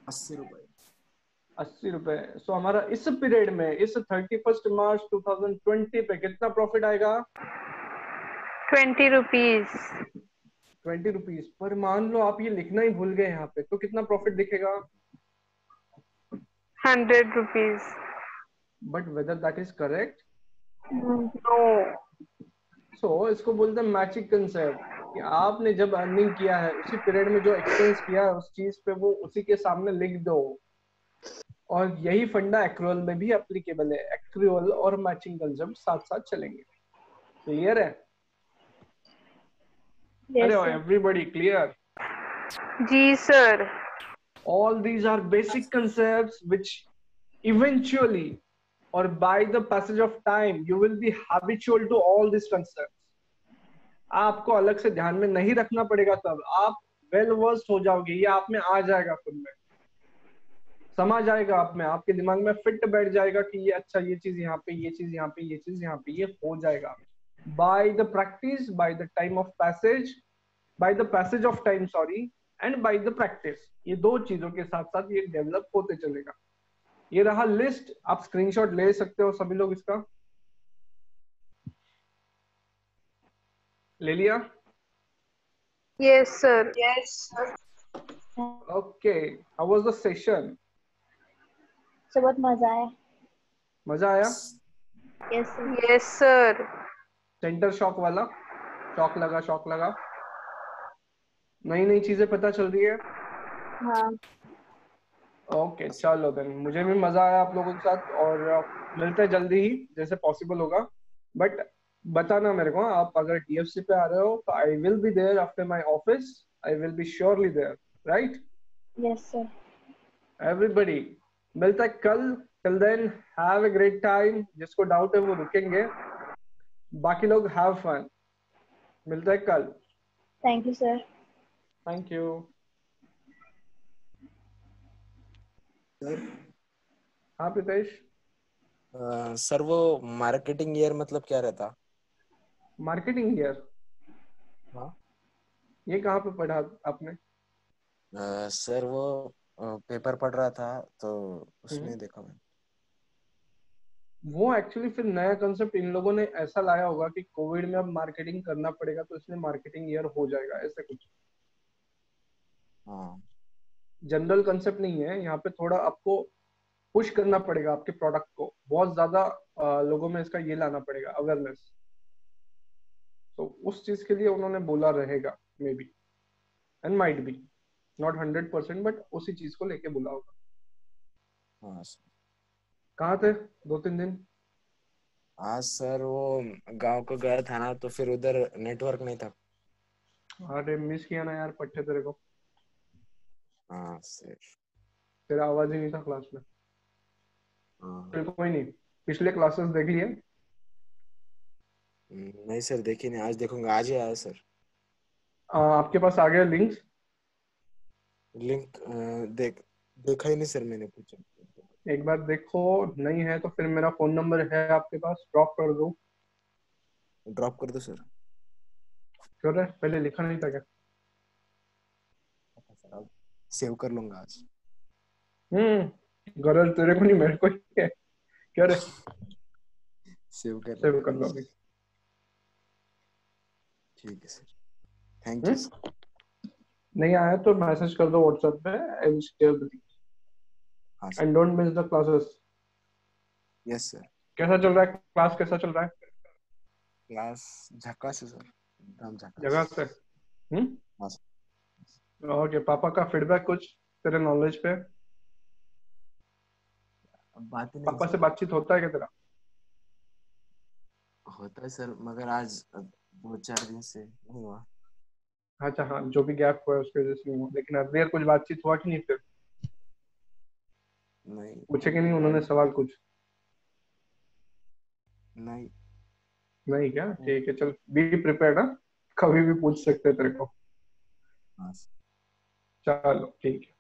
80 रुपए। 80 रुपए। सो हमारा इस पीरियड में, इस 31 मार्च 2020 पे कितना प्रॉफिट आएगा? 20 रुपीज। 20 रुपीज। पर मान लो आप ये लिखना ही भूल गए यहाँ पे, तो कितना प्रॉफिट दिखेगा? 100 rupees. But whether that is correct? No. So इसको बोलते हैं मैचिंग कंसेप्ट, कि आपने जब अर्निंग किया है उसी पीरियड में जो एक्सपेंस किया है उस चीज पे वो उसी के सामने लिख दो। और यही फंडा एक्रूअल में भी एप्लीकेबल है, एक्रूअल और मैचिंग कंसेप्ट साथ साथ चलेंगे। क्लियर है? अरे एवरीबॉडी क्लियर? जी sir. All these are basic concepts which eventually or by the passage of time you will be habitual to all these concepts. आपको अलग से ध्यान में नहीं रखना पड़ेगा, तब आप वेल वर्स्ड हो जाओगे, ये आप में आ जाएगा, खुद में समा जाएगा, आप में, आपके दिमाग में फिट बैठ जाएगा कि ये अच्छा, ये चीज यहाँ पे, ये चीज यहाँ पे, ये चीज यहाँ पे, ये हो जाएगा by the practice, by the time of passage, by the passage of time sorry, and by the practice. ये दो चीजों के साथ साथ ये डेवलप होते चलेगा। ये रहा लिस्ट, आप स्क्रीनशॉट ले सकते हो सभी लोग इसका। ले लिया? Yes sir. Yes sir. Okay, how was the session? Sir बहुत मजा आया। मजा आया? Yes sir. Yes sir. Centre shock वाला, शॉक लगा, शॉक लगा, नई नई चीजें पता चल रही है। हाँ ओके चलो देन, मुझे भी मजा आया आप लोगों के साथ, और मिलते हैं जल्दी ही जैसे पॉसिबल होगा। बट बताना मेरे को, आप अगर TFC पे आ रहे हो तो I will be there after my office, I will be surely there, right? Yes sir. Everybody मिलता है कल। Till then have a great time, जिसको डाउट है वो रुकेंगे, बाकी लोग हैव फन। मिलता है कल। Thank you sir. Thank you sir. हाँ प्रीतेश। सर वो मार्केटिंग ईयर मतलब क्या रहता? Marketing year? हाँ ये कहाँ पे पढ़ा आपने? सर वो पेपर पढ़ रहा था तो उसमें देखा मैं। वो एक्चुअली फिर नया कंसेप्ट इन लोगों ने ऐसा लाया होगा कि कोविड में अब मार्केटिंग करना पड़ेगा तो इसलिए मार्केटिंग ईयर हो जाएगा, ऐसे कुछ। हाँ जनरल कंसेप्ट नहीं है यहाँ पे, थोड़ा आपको पुश करना पड़ेगा आपके प्रोडक्ट को, बहुत ज्यादा लोगों में इसका ये लाना पड़ेगा अवेयरनेस। तो उस चीज के लिए उन्होंने बोला रहेगा, may be and might be, not 100%, but उसी चीज को लेके बोला होगा। हाँ सर। कहाँ थे 2-3 दिन? आज सर वो गांव को गया था ना, तो फिर उधर नेटवर्क नहीं था। अरे मिस किया ना यार पट्टे तेरे को। हाँ सर। तेरा आवाज ही नहीं था क्लास में। हाँ। फिर कोई नहीं, पिछले क्लासेस देख लिए? नहीं सर देखी नहीं, आज देखूंगा, आज ही आया सर। आपके पास आ गया लिंक्स? लिंक देखा ही नहीं सर मैंने, पूछा। एक बार देखो, नहीं है तो फिर मेरा फोन नंबर है आपके पास, ड्रॉप कर दो। ड्रॉप कर दो सर। क्यों रे, पहले लिखा नहीं था क्या? सर अब सेव कर लूंगा आज। गरज तेरे को नहीं, मेरे को ही है। क्या रे? सेव कर लो अभी। ठीक है सर, थैंक यू सर। नहीं आया तो मैसेज कर दो व्हाट्सएप पे, I will share the link. हाँ sir. And don't miss the classes. Yes sir. कैसा चल रहा है क्लास, कैसा चल रहा है? क्लास झकास है सर, एकदम झकास। जगह से? हाँ सर। ओके, पापा का फीडबैक कुछ तेरे नॉलेज पे? बात नहीं पापा से बातचीत होता है क्या तेरा? होता है सर, मगर आज 2-4 दिन से नहीं हुआ। अच्छा हाँ, जो भी गैप हुआ है उसके वजह से नहीं हुआ, लेकिन अर्लियर कुछ बातचीत हुआ कि नहीं? फिर नहीं। पूछे कि नहीं उन्होंने सवाल कुछ? नहीं। नहीं क्या? ठीक है, चल बी प्रिपेयर्ड, हाँ, कभी भी पूछ सकते हैं तेरे को। हाँ चलो ठीक है,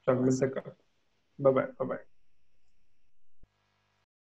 चल मिलते हैं कल। Bye bye.